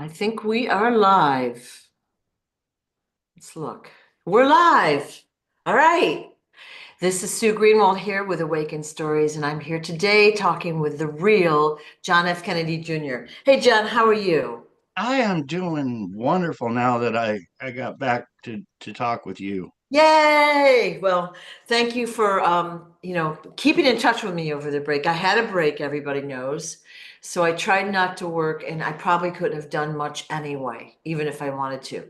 I think we are live. Let's look. We're live. All right. This is Sue Greenwald here with Awakened Stories, and I'm here today talking with the real John F. Kennedy Jr. Hey, John, how are you? I am doing wonderful now that I got back to talk with you. Yay! Well, thank you for keeping in touch with me over the break. I had a break, everybody knows. So I tried not to work, and I probably couldn't have done much anyway, even if I wanted to.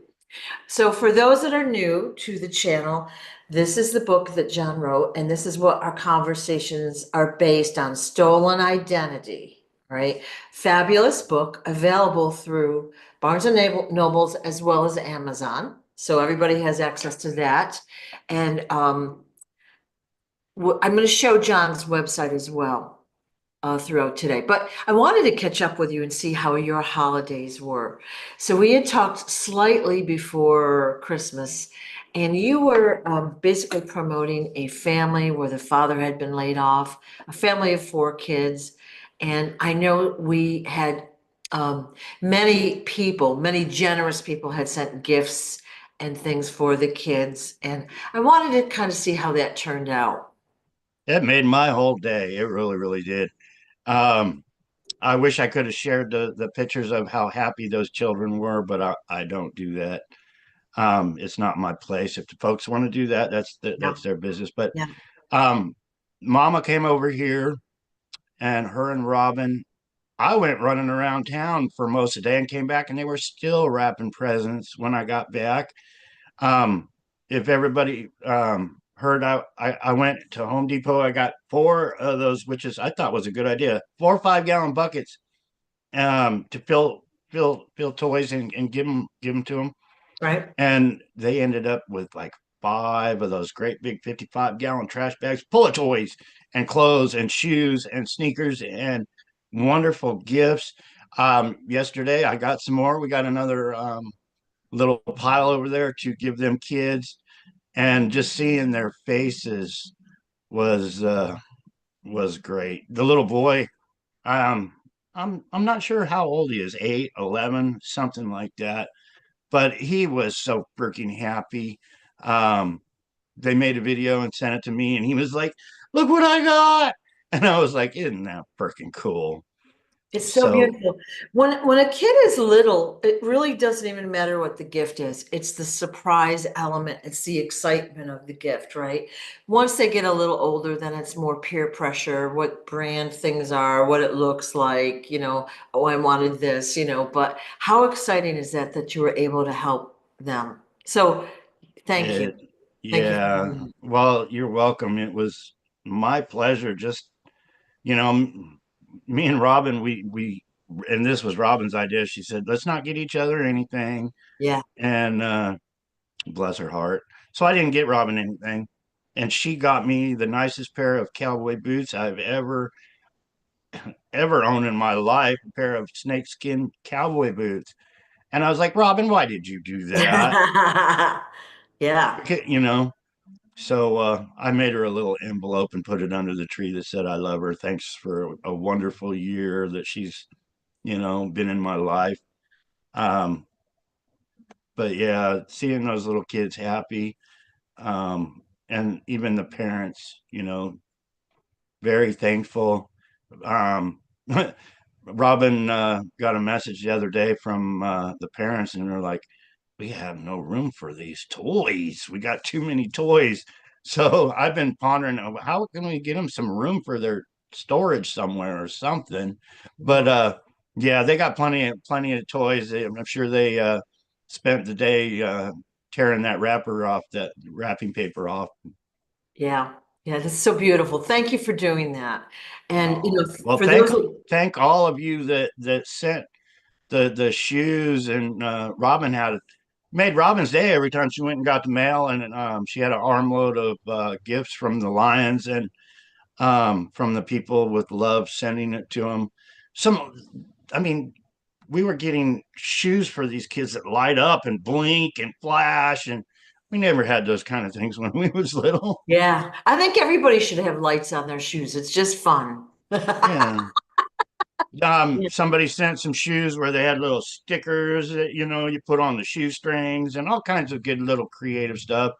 So, for those that are new to the channel, this is the book that John wrote, and this is what our conversations are based on: stolen identity, right? Fabulous book available through Barnes and Nobles as well as Amazon. So, everybody has access to that. And I'm going to show John's website as well throughout today. But I wanted to catch up with you and see how your holidays were. So we had talked slightly before Christmas, and you were basically promoting a family where the father had been laid off, a family of four kids. And I know we had many people, many generous people had sent gifts and things for the kids. And I wanted to kind of see how that turned out. It made my whole day. It really, really did. Um, I wish I could have shared the pictures of how happy those children were, but I don't do that. It's not my place. If the folks want to do that, Yeah. that's their business. But Yeah. um, Mama came over here, and her and Robin. I went running around town for most of the day and came back, and they were still wrapping presents when I got back. Um, if everybody heard, I went to Home Depot. I got four of those, which is I thought was a good idea. 4 5 gallon buckets to fill toys and give them to them. Right. And they ended up with like five of those great big 55 gallon trash bags full of toys and clothes and shoes and sneakers and wonderful gifts. Yesterday I got some more. We got another little pile over there to give them kids, and just seeing their faces was was great. The little boy, um I'm not sure how old he is, 8, 11, something like that, but he was so freaking happy. um they made a video and sent it to me, and he was like, look what I got. And I was like, isn't that freaking cool? It's so So beautiful. When a kid is little, it really doesn't even matter what the gift is. It's the surprise element. It's the excitement of the gift, right? Once they get a little older, then it's more peer pressure, what brand things are, what it looks like, oh, I wanted this, but how exciting is that you were able to help them? So thank you. it Thank you for yeah, doing well, you're welcome. It was my pleasure. Just, you know, me and Robin, we and this was Robin's idea. She said, let's not get each other anything. that. Yeah. And bless her heart. So I didn't get Robin anything. And she got me the nicest pair of cowboy boots I've ever owned in my life, a pair of snakeskin cowboy boots. And I was like, Robin, why did you do that? Yeah. Because, you know, so I made her a little envelope and put it under the tree that said, I love her. Thanks for a wonderful year that she's, been in my life. Um, but yeah, seeing those little kids happy, and even the parents, very thankful. Um, Robin got a message the other day from the parents, and they're like, we have no room for these toys. We got too many toys. So I've been pondering, how can we get them some room for their storage somewhere or something. But yeah, they got plenty of toys. I'm sure they spent the day tearing that wrapper off, that wrapping paper off. Yeah. Yeah, that's so beautiful. Thank you for doing that. And Oh, well, for those thank all of you that sent the shoes. And Robin had made Robin's day every time she went and got the mail. And she had an armload of gifts from the Lions, and from the people with love sending it to them. Some, I mean, we were getting shoes for these kids that light up and blink and flash, and we never had those kind of things when we was little. yeah, I think everybody should have lights on their shoes. It's just fun. Yeah. Yeah. Somebody sent some shoes where they had little stickers that you put on the shoestrings and all kinds of good little creative stuff.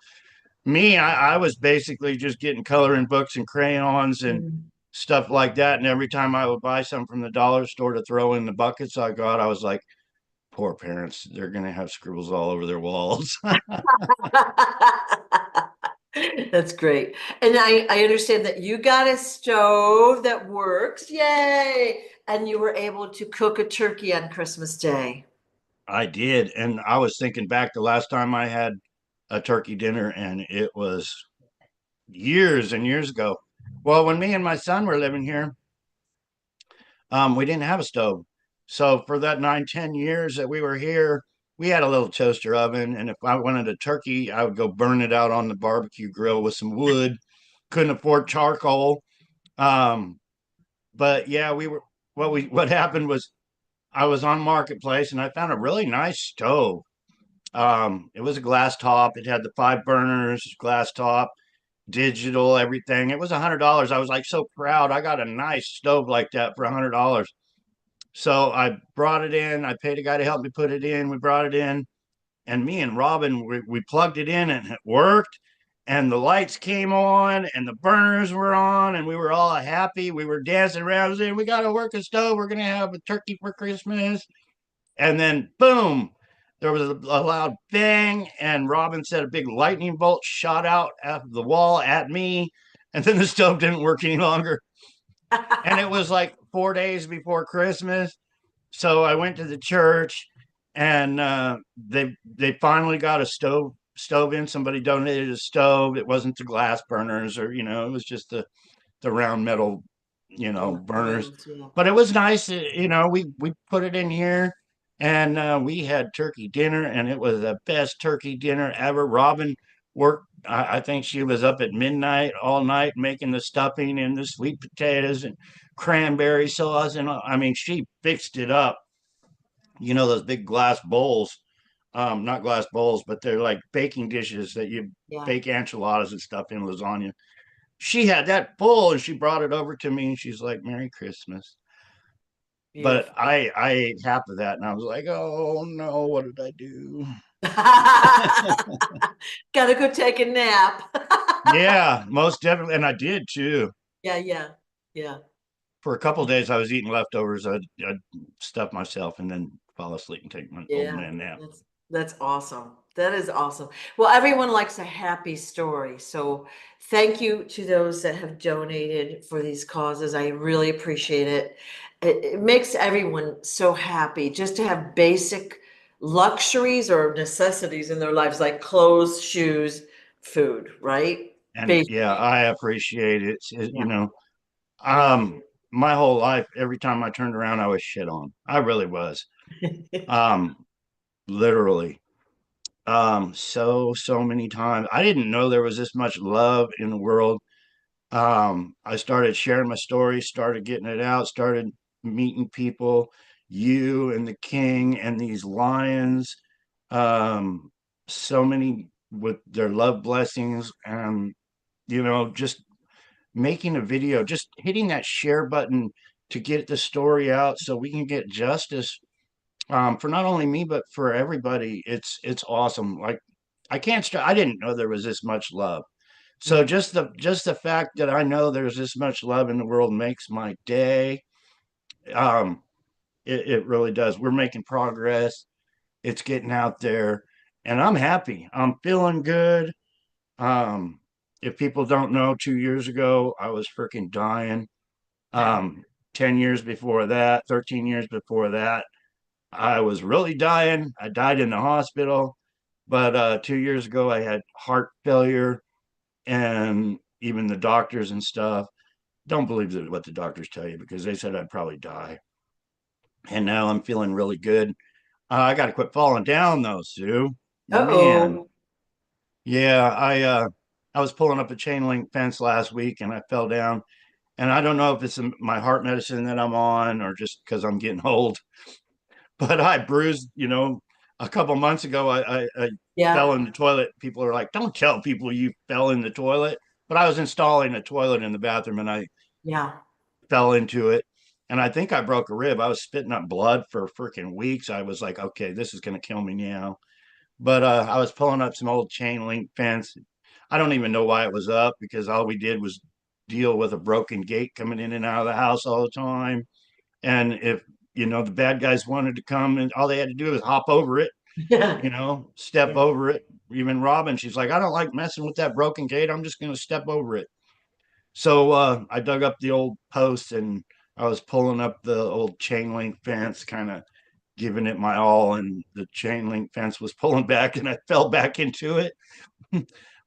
Me, I was basically just getting coloring books and crayons and Mm. stuff like that. And every time I would buy some from the dollar store to throw in the buckets I got, I was like, poor parents, they're gonna have scribbles all over their walls. That's great. And I understand that you got a stove that works. Yay. And you were able to cook a turkey on Christmas Day. I did, and I was thinking back the last time I had a turkey dinner, and it was years and years ago. Well, when me and my son were living here, we didn't have a stove. So for that 9, 10 years that we were here, we had a little toaster oven. And if I wanted a turkey, I would go burn it out on the barbecue grill with some wood. Couldn't afford charcoal. Um, but yeah, what happened was I was on Marketplace and I found a really nice stove. It was a glass top. It had the 5 burners, glass top, digital, everything. It was $100. I was like so proud. I got a nice stove like that for $100. So I brought it in. I paid a guy to help me put it in. We brought it in, and me and Robin, we plugged it in, and it worked. And the lights came on, and the burners were on, and we were all happy. We were dancing around, saying, "We got to work a stove. We're gonna have a turkey for Christmas." And then, boom! There was a loud bang, and Robin said a big lightning bolt shot out of the wall at me, and then the stove didn't work any longer. And it was like 4 days before Christmas, so I went to the church, and they finally got a stove in. Somebody donated a stove. It wasn't the glass burners, or it was just the round metal Yeah, burners. rounds, yeah. But it was nice. We put it in here, and we had turkey dinner, and it was the best turkey dinner ever. Robin worked. I think she was up at midnight all night making the stuffing and the sweet potatoes and cranberry sauce, and I mean, she fixed it up. Those big glass bowls, not glass bowls, but they're like baking dishes that you Yeah, bake enchiladas and stuff in lasagna. She had that full and she brought it over to me and she's like, "Merry Christmas." But beautiful. I ate half of that and I was like, "Oh no, what did I do?" Gotta go take a nap. Yeah, most definitely. And I did too. Yeah, yeah, yeah. For a couple of days, I was eating leftovers. I'd stuff myself and then fall asleep and take my old Yeah, man nap. that's awesome. That is awesome. Well, everyone likes a happy story. So thank you to those that have donated for these causes. I really appreciate it. It makes everyone so happy just to have basic luxuries or necessities in their lives, like clothes, shoes, food, right? And Basic. yeah, I appreciate it. Yeah, yeah. Um, my whole life, every time I turned around, I was shit on. I really was. Um, Literally. So many times. I didn't know there was this much love in the world. I started sharing my story, started getting it out, started meeting people, you and the king and these lions. Um, so many with their love blessings, and just making a video, just hitting that share button to get the story out so we can get justice, for not only me but for everybody. It's awesome. Like I didn't know there was this much love. So Yeah. just the fact that I know there's this much love in the world makes my day. Um, it really does. We're making progress. It's getting out there, and I'm happy. I'm feeling good. Um, if people don't know, 2 years ago I was freaking dying. Um, 10 years before that, 13 years before that, I was really dying. I died in the hospital. But 2 years ago, I had heart failure, and even the doctors and stuff don't believe what the doctors tell you because they said I'd probably die. And now I'm feeling really good. I got to quit falling down though, Sue. Man, Uh-oh. yeah, I was pulling up a chain link fence last week and I fell down. And I don't know if it's my heart medicine that I'm on or just because I'm getting old, but I bruised, a couple months ago, I fell Yeah, in the toilet. People are like, "Don't tell people you fell in the toilet." But I was installing a toilet in the bathroom and I yeah. fell into it. and I think I broke a rib. I was spitting up blood for freaking weeks. I was like, okay, this is going to kill me now. But I was pulling up some old chain link fence. I don't even know why it was up, because all we did was deal with a broken gate coming in and out of the house all the time. And if, the bad guys wanted to come, and all they had to do was hop over it, Yeah. step Yeah. over it. Even Robin, she's like, I don't like messing with that broken gate. I'm just going to step over it. So I dug up the old post, and I was pulling up the old chain link fence, kind of giving it my all, and the chain link fence was pulling back, and I fell back into it.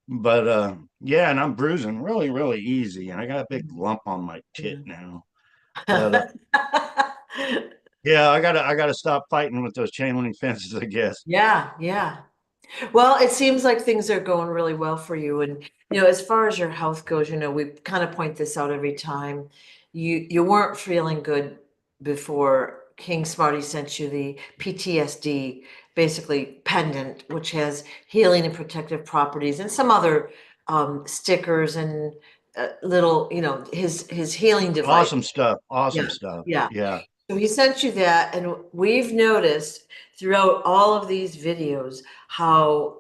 But yeah, and I'm bruising really, really easy, and I got a big lump on my tit now. But yeah, I gotta stop fighting with those chain link fences, I guess. Yeah, yeah. Well, it seems like things are going really well for you. And, as far as your health goes, we kind of point this out every time. You weren't feeling good before King Smarty sent you the PTSD, basically pendant, which has healing and protective properties and some other stickers and little, his healing device. Awesome stuff. Awesome Yeah, stuff. yeah. Yeah. So he sent you that, and we've noticed throughout all of these videos how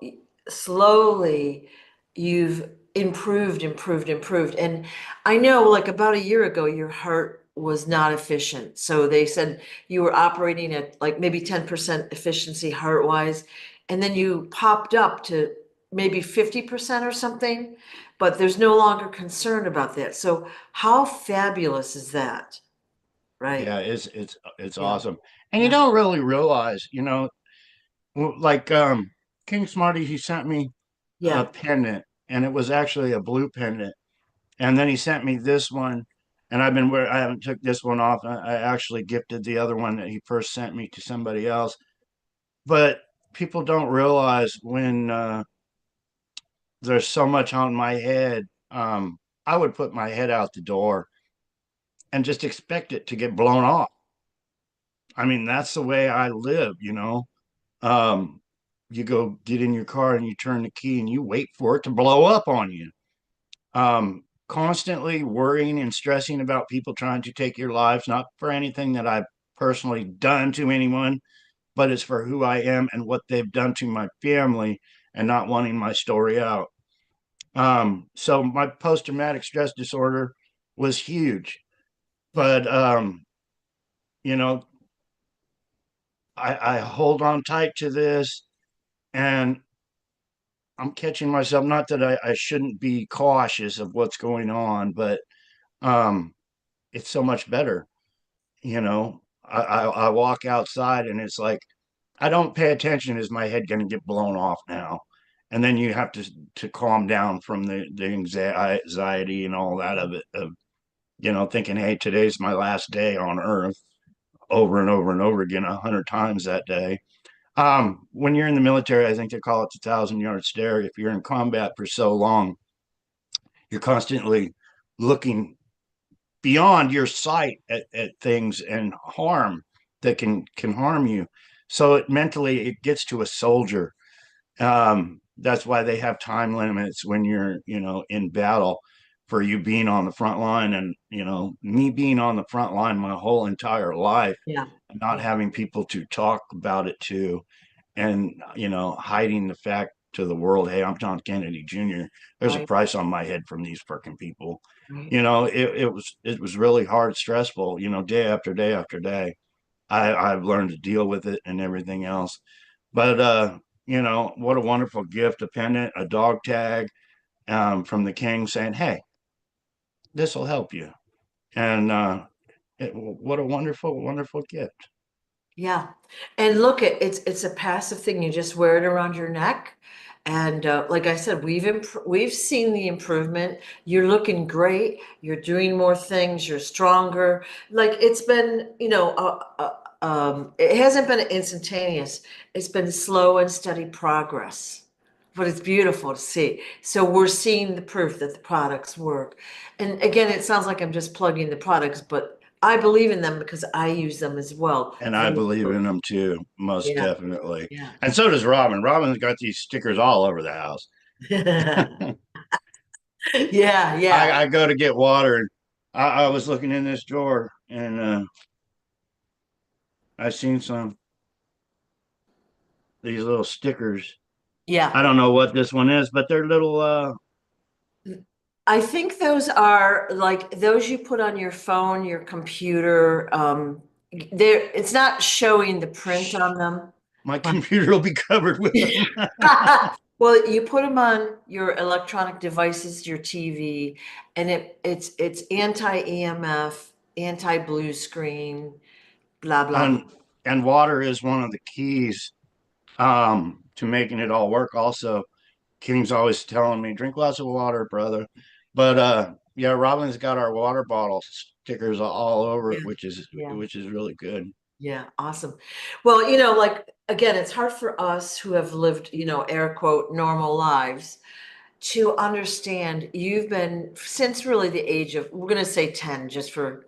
slowly you've improved. And I know, like about a year ago, your heart was not efficient. So they said you were operating at like maybe 10% efficiency heart-wise, and then you popped up to maybe 50% or something, but there's no longer concern about that. So how fabulous is that? Right. Yeah, it's Yeah. awesome. And you Yeah. don't really realize, like King Smarty, he sent me a Yeah. pendant, and it was actually a blue pendant. And then he sent me this one, and I haven't took this one off. I actually gifted the other one that he first sent me to somebody else. But people don't realize when there's so much on my head. I would put my head out the door and just expect it to get blown off. I mean, that's the way I live. Um, you go get in your car and you turn the key and you wait for it to blow up on you. Constantly worrying and stressing about people trying to take your lives, not for anything that I've personally done to anyone, but it's for who I am and what they've done to my family, and not wanting my story out. So my post traumatic stress disorder was huge, but you know, I hold on tight to this, and I'm catching myself. Not that I shouldn't be cautious of what's going on, but um, it's so much better. I walk outside and it's like I don't pay attention. Is my head going to get blown off now? And then you have to calm down from the anxiety and all that of it, of thinking, hey, today's my last day on earth, over and over and over again, 100 times that day. When you're in the military, I think they call it the 1,000-yard stare. If you're in combat for so long, you're constantly looking beyond your sight at things and harm that can harm you. So mentally, it gets to a soldier. That's why they have time limits when you're in battle, for you being on the front line. And me being on the front line my whole entire life, Yeah. not Yeah. having people to talk about it to, and hiding the fact to the world, hey, I'm John Kennedy Jr. There's a Right. price on my head from these freaking people. Right. It was really hard, stressful, day after day after day. I've learned to deal with it and everything else. But what a wonderful gift, a pendant, a dog tag, from the king, saying, hey, this will help you. And what a wonderful, wonderful gift. Yeah. And look, it's a passive thing. You just wear it around your neck. And like I said, we've seen the improvement. You're looking great. You're doing more things. You're stronger. Like it's been, it hasn't been instantaneous. It's been slow and steady progress. But it's beautiful to see. So we're seeing the proof that the products work. And again, it sounds like I'm just plugging the products, but I believe in them because I use them as well. And I They believe work. in them too, most Yeah, definitely. yeah. And so does Robin. Robin's got these stickers all over the house. Yeah, yeah. I go to get water, and I was looking in this drawer and I've seen some these little stickers. I Yeah. don't know what this one is, but they're little I think those are like those you put on your phone, your computer. It's not showing the print on them. my computer will be covered with them. Well, you put them on your electronic devices, your TV, and it's anti-EMF, anti-blue screen, blah blah blah. and and water is one of the keys to making it all work. Also, King's always telling me, drink lots of water, brother. But yeah, Robin's got our water bottle stickers all over Yeah. it, which is Yeah. really good. Yeah, awesome. Well, like again, it's hard for us who have lived, air quote, normal lives to understand you've been since really the age of, we're going to say 10, just for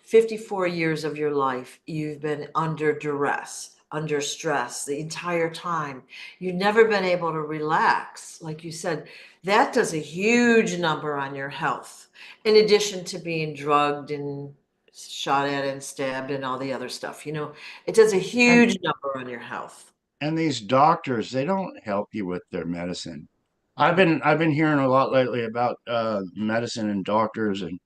54 years of your life, you've been under duress, under stress the entire time. You've never been able to relax. Like you said, that does a huge number on your health, in addition to being drugged and shot at and stabbed and all the other stuff. It does a And huge number on your health. and these doctors, they don't help you with their medicine. I've been hearing a lot lately about medicine and doctors, and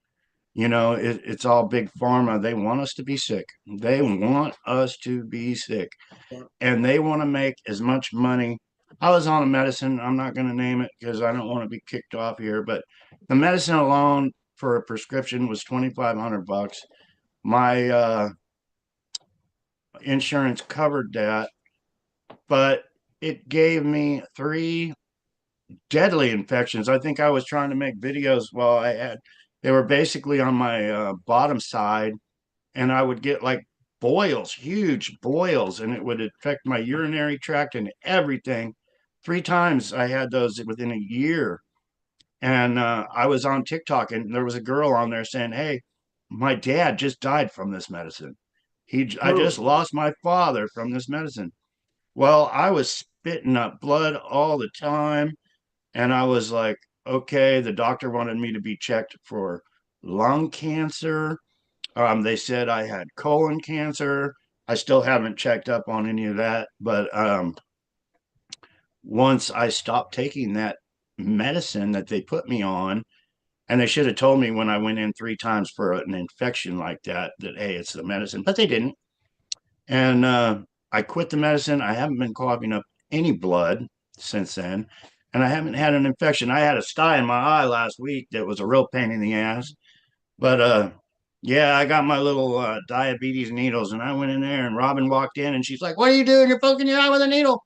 it's all big pharma. They want us to be sick. They want us to be sick, Yeah. and they want to make as much money. I was on a medicine. I'm not going to name it because I don't want to be kicked off here, but the medicine alone for a prescription was $2,500. My insurance covered that, but it gave me three deadly infections. I think I was trying to make videos while they were basically on my bottom side, and I would get like boils, huge boils, and it would affect my urinary tract and everything. Three times I had those within a year. And I was on TikTok, and there was a girl on there saying, "Hey, my dad just died from this medicine. I just Oh. lost my father from this medicine." Well, I was spitting up blood all the time, and I was like, okay, the doctor wanted me to be checked for lung cancer. They said I had colon cancer. I still haven't checked up on any of that. But once I stopped taking that medicine that they put me on, and they should have told me when I went in three times for an infection like that, hey, it's the medicine, but they didn't. And I quit the medicine. I haven't been coughing up any blood since then. And I haven't had an infection. I had a sty in my eye last week that was a real pain in the ass. But yeah, I got my little diabetes needles, and I went in there, and Robin walked in, and she's like, "What are you doing? You're poking your eye with a needle."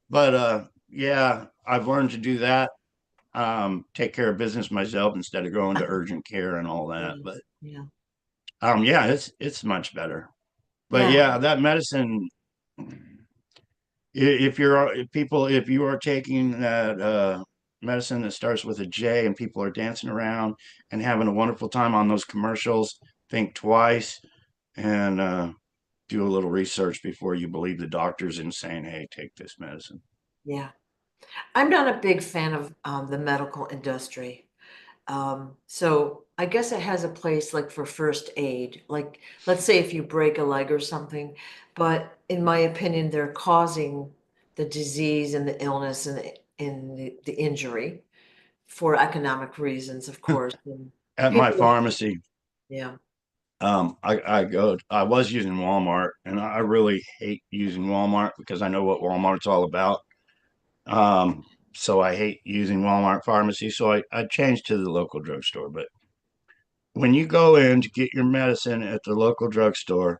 But yeah, I've learned to do that. Take care of business myself instead of going to urgent care and all that. Yeah. But Yeah. yeah, it's much better. But Yeah. yeah, that medicine, if you are taking that medicine that starts with a J and people are dancing around and having a wonderful time on those commercials, think twice and do a little research before you believe the doctors in saying, "Hey, take this medicine." Yeah. I'm not a big fan of the medical industry. So I guess it has a place like for first aid. Like, let's say if you break a leg or something, but in my opinion, they're causing the disease and the illness and the injury for economic reasons, of course. And At my people, pharmacy, yeah. I was using Walmart, and I really hate using Walmart because I know what Walmart's all about. Um, so I hate using Walmart pharmacy. So I changed to the local drugstore. But when you go in to get your medicine at the local drugstore,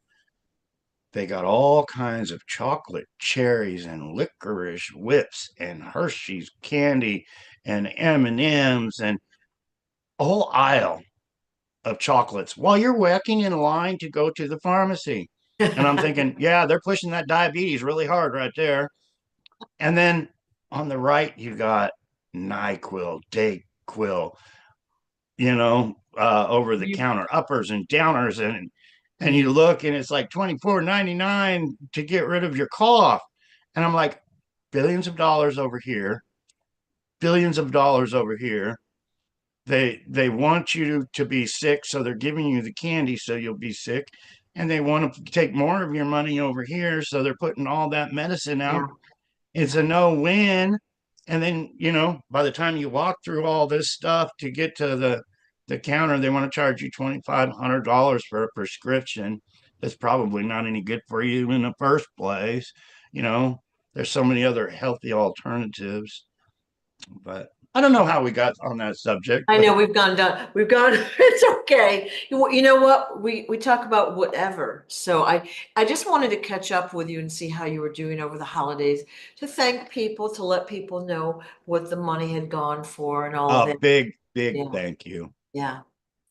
they got all kinds of chocolate cherries and licorice whips and Hershey's candy and M&Ms and a whole aisle of chocolates while you're waiting in line to go to the pharmacy. And I'm thinking, yeah, they're pushing that diabetes really hard right there. And then on the right, you got NyQuil, Dayquil, over the You, counter uppers and downers, and you, you look and it's like 24.99 to get rid of your cough. And I'm like, billions of dollars over here, billions of dollars over here. They want you to be sick, so they're giving you the candy so you'll be sick, and they want to take more of your money over here, so they're putting all that medicine out. Yeah, It's yeah, a no-win. And then, by the time you walk through all this stuff to get to the counter, they want to charge you $2,500 for a prescription that's probably not any good for you in the first place. You know, there's so many other healthy alternatives. But I don't know how we got on that subject, I but know we've gone down, we've gone, it's okay. You know what? We talk about whatever. So I just wanted to catch up with you and see how you were doing over the holidays, to thank people, to let people know what the money had gone for and all of a that. big, big Yeah, thank you. yeah,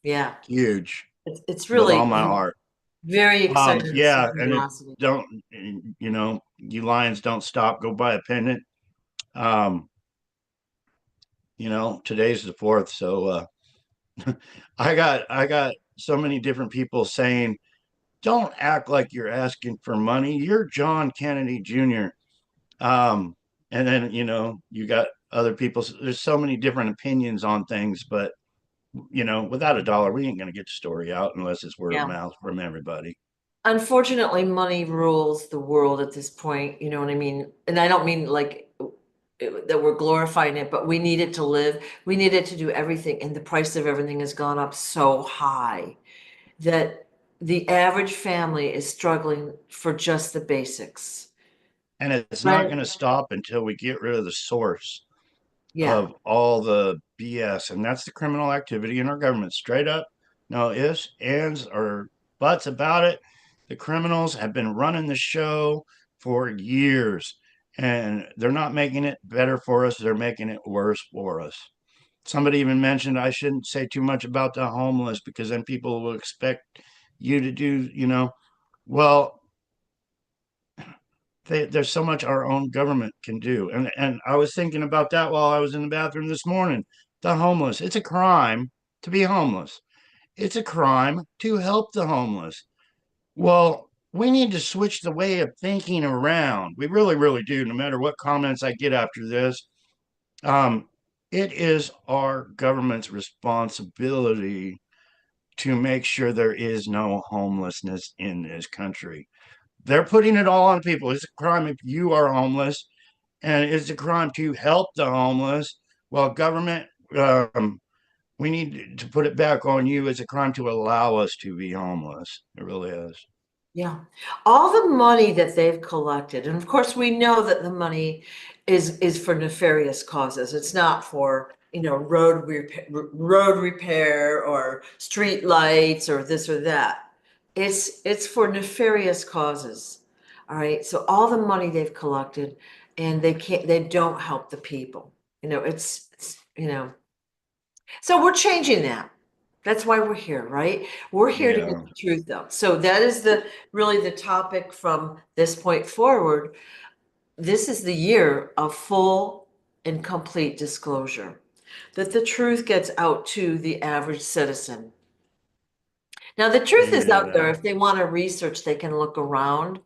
yeah. Huge It's with all really my heart. very exciting Yeah, and it synchronicity. don't, you lions don't stop. Go buy a pendant. Um, today's the fourth, so I got so many different people saying, "Don't act like you're asking for money. You're John Kennedy Jr." And then you got other people. There's so many different opinions on things, but without a dollar, we ain't gonna get the story out unless it's word of Yeah. mouth from everybody. Unfortunately, money rules the world at this point, you know what I mean? And I don't mean like that we're glorifying it, but we need it to live. We need it to do everything. And the price of everything has gone up so high that the average family is struggling for just the basics. And it's not Right? going to stop until we get rid of the source Yeah, of all the BS, and that's the criminal activity in our government. Straight up, no ifs, ands, or buts about it. The criminals have been running the show for years, and they're not making it better for us. They're making it worse for us. Somebody even mentioned I shouldn't say too much about the homeless because then people will expect you to do, well, there's so much our own government can do. And I was thinking about that while I was in the bathroom this morning. The homeless, it's a crime to be homeless. It's a crime to help the homeless. Well, we need to switch the way of thinking around. We really, really do. No matter what comments I get after this, um, it is our government's responsibility to make sure there is no homelessness in this country. They're putting it all on people. It's a crime if you are homeless, and it's a crime to help the homeless. Well, government, we need to put it back on you. It's a crime to allow us to be homeless. It really is. yeah. All the money that they've collected, and of course we know that the money is for nefarious causes. It's not for, road repair or street lights or this or that. It's for nefarious causes. All right. So all the money they've collected, and they don't help the people. So we're changing that. That's why we're here, right? We're here to get Yeah. the truth out. So that is really the topic from this point forward. This is the year of full and complete disclosure, that the truth gets out to the average citizen. Now, the truth is out there. Yeah. If they want to research, they can look around.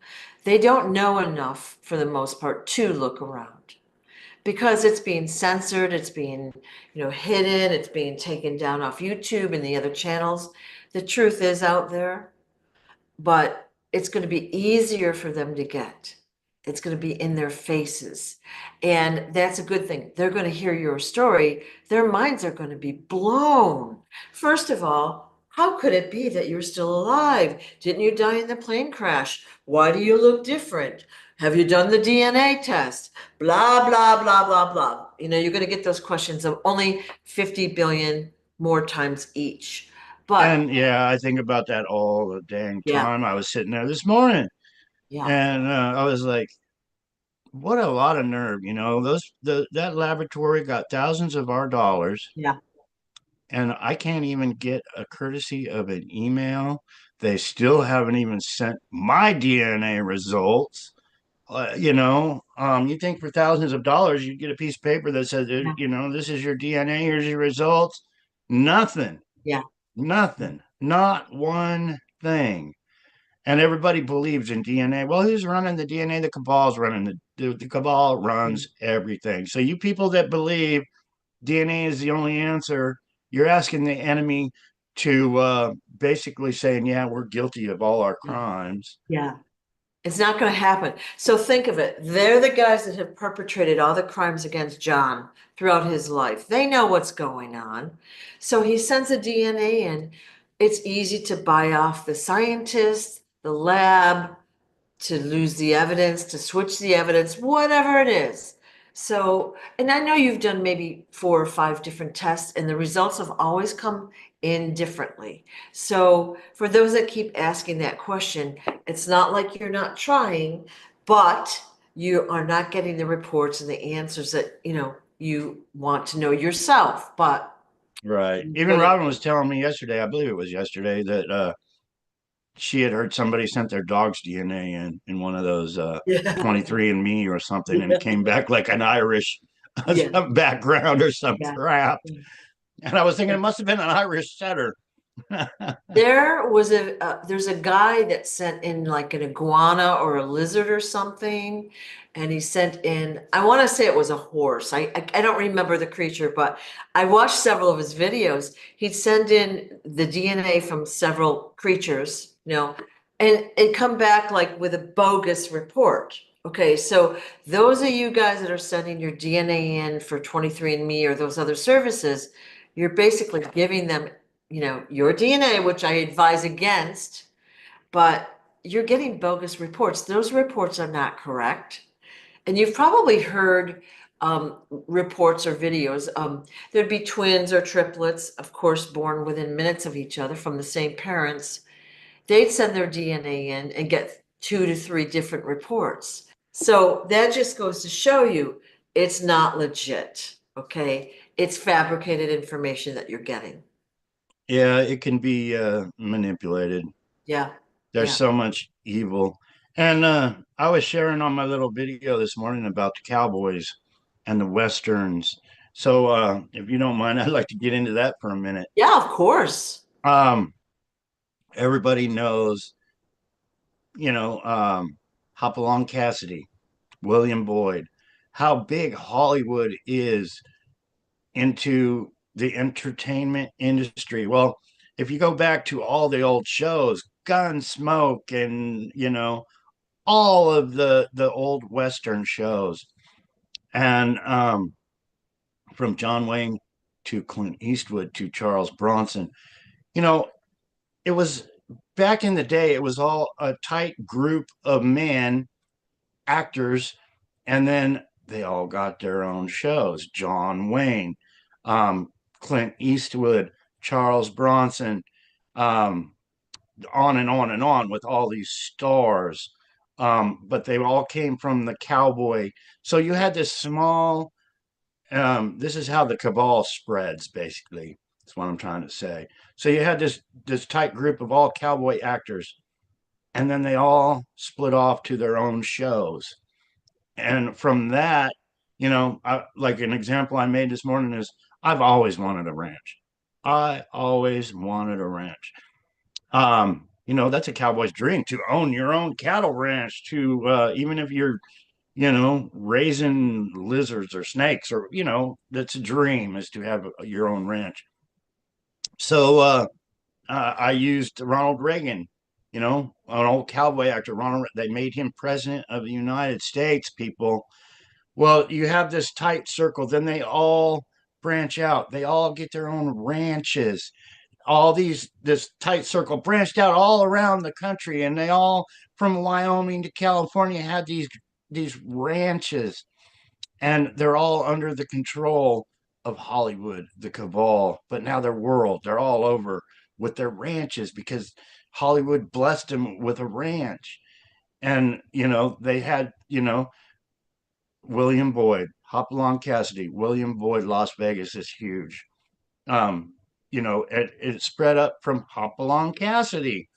They don't know enough for the most part to look around, because it's being censored, it's being, hidden, it's being taken down off YouTube and the other channels. The truth is out there, but it's going to be easier for them to get. It's going to be in their faces. And that's a good thing. They're going to hear your story. Their minds are going to be blown. First of all, how could it be that you're still alive? Didn't you die in the plane crash? Why do you look different? Have you done the DNA test? Blah, blah, blah, blah, blah. You're going to get those questions of only 50 billion more times each. But And yeah, I think about that all the dang yeah, time. I was sitting there this morning, yeah, and I was like, what a lot of nerve, that laboratory got thousands of our dollars, yeah. and I can't even get a courtesy of an email. They still haven't even sent my DNA results. You think for thousands of dollars you'd get a piece of paper that says, Yeah. this is your DNA, here's your results. Nothing, Yeah. nothing, not one thing. And everybody believes in DNA. Well, who's running the DNA? The cabal's running the cabal Yeah. runs everything. So you people that believe DNA is the only answer, you're asking the enemy to basically saying, yeah, we're guilty of all our crimes. Yeah. It's not going to happen. So think of it. They're the guys that have perpetrated all the crimes against John throughout his life. They know what's going on. So he sends the DNA in. It's easy to buy off the scientist, the lab, to lose the evidence, to switch the evidence, whatever it is. So, and I know you've done maybe 4 or 5 different tests, and the results have always come in differently. So, for those that keep asking that question, it's not like you're not trying, but you are not getting the reports and the answers that, you want to know yourself. But Right. Even really, Robin was telling me yesterday, I believe it was yesterday, that she had heard somebody sent their dog's DNA in one of those yeah, 23andMe or something, and it yeah, came back like an Irish yeah, some background or some yeah. crap. And I was thinking it must have been an Irish setter. There's a guy that sent in like an iguana or a lizard or something, and he sent in, I want to say it was a horse. I don't remember the creature, but I watched several of his videos. He'd send in the DNA from several creatures, and come back like with a bogus report. Okay, so those of you guys that are sending your DNA in for 23andMe or those other services, you're basically giving them your DNA, which I advise against, but you're getting bogus reports. Those reports are not correct. And you've probably heard reports or videos. There'd be twins or triplets, of course, born within minutes of each other from the same parents. They'd send their DNA in and get 2 to 3 different reports. So that just goes to show you it's not legit. Okay. It's fabricated information that you're getting. Yeah, it can be manipulated. Yeah. There's Yeah. so much evil. And I was sharing on my little video this morning about the Cowboys and the Westerns. So if you don't mind, I'd like to get into that for a minute. Yeah, of course. Um, Everybody knows, you know, Hopalong Cassidy, William Boyd, how big Hollywood is into the entertainment industry. Well, if you go back to all the old shows, Gunsmoke, and all of the old Western shows, and from John Wayne to Clint Eastwood to Charles Bronson, you know, it was back in the day. It was all a tight group of men, actors, and then they all got their own shows. John Wayne, um, Clint Eastwood, Charles Bronson, um, on and on and on with all these stars. But they all came from the cowboy. So you had this small, this is how the cabal spreads, basically. That's what I'm trying to say. So you had this tight group of all cowboy actors, and then they all split off to their own shows. And from that, like an example I made this morning is I've always wanted a ranch. I always wanted a ranch. That's a cowboy's dream to own your own cattle ranch, to even if you're, raising lizards or snakes, or, that's a dream, is to have your own ranch. So I used Ronald Reagan, an old cowboy actor. They made him president of the United States, people. Well, you have this tight circle, then they all branch out. They all get their own ranches. This tight circle branched out all around the country, and they all, from Wyoming to California, had these ranches, and they're all under the control of Hollywood, the cabal. But now they're world. They're all over with their ranches because Hollywood blessed them with a ranch. And they had William Boyd, Hopalong Cassidy, William Boyd, Las Vegas is huge. Um, it spread up from Hopalong Cassidy,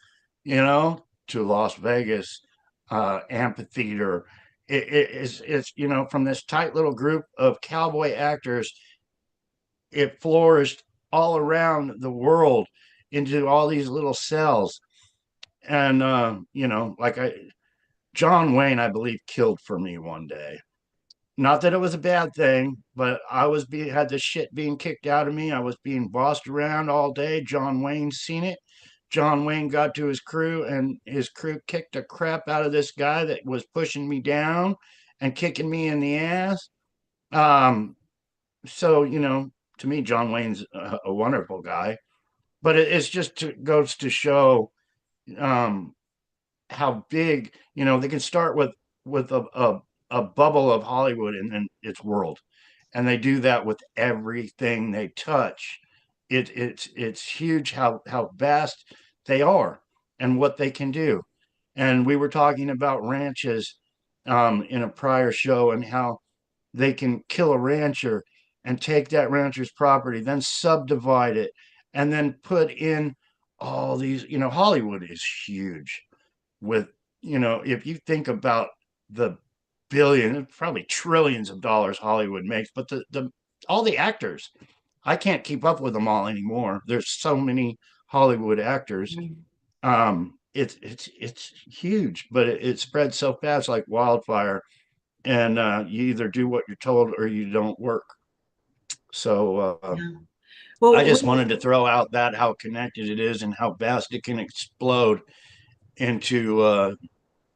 to Las Vegas, amphitheater. It's from this tight little group of cowboy actors, it flourished all around the world into all these little cells. And like John Wayne, I believe, killed for me one day. not that it was a bad thing, but I was had the shit being kicked out of me. I was being bossed around all day. John Wayne seen it. John Wayne got to his crew, and his crew kicked the crap out of this guy that was pushing me down and kicking me in the ass. Um, so to me, John Wayne's a wonderful guy, but it's just goes to show um, how big they can start with a bubble of Hollywood and then its world, and they do that with everything they touch. It's huge how vast they are and what they can do. And we were talking about ranches in a prior show, and how they can kill a rancher and take that rancher's property, then subdivide it, and then put in all these. Hollywood is huge with, if you think about the billion, probably trillions of dollars Hollywood makes, but the all the actors, I can't keep up with them all anymore. There's so many Hollywood actors. Mhm. It's huge, but it spreads so fast like wildfire, and you either do what you're told or you don't work. So Yeah. I Well, just wanted to throw out that how connected it is and how fast it can explode into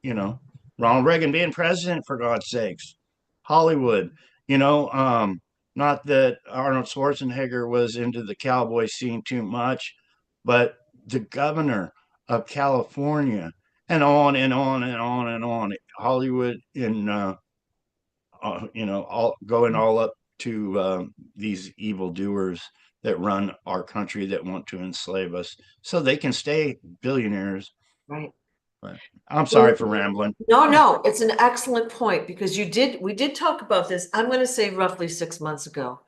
you know, Ronald Reagan being president, for God's sakes, Hollywood, you know, um, not that Arnold Schwarzenegger was into the cowboy scene too much, but the governor of California, and on and on and on and on, Hollywood in, all going all up to these evildoers that run our country that want to enslave us so they can stay billionaires. right. But I'm sorry Well, for rambling. no, no, it's an excellent point because we did talk about this, I'm going to say roughly 6 months ago.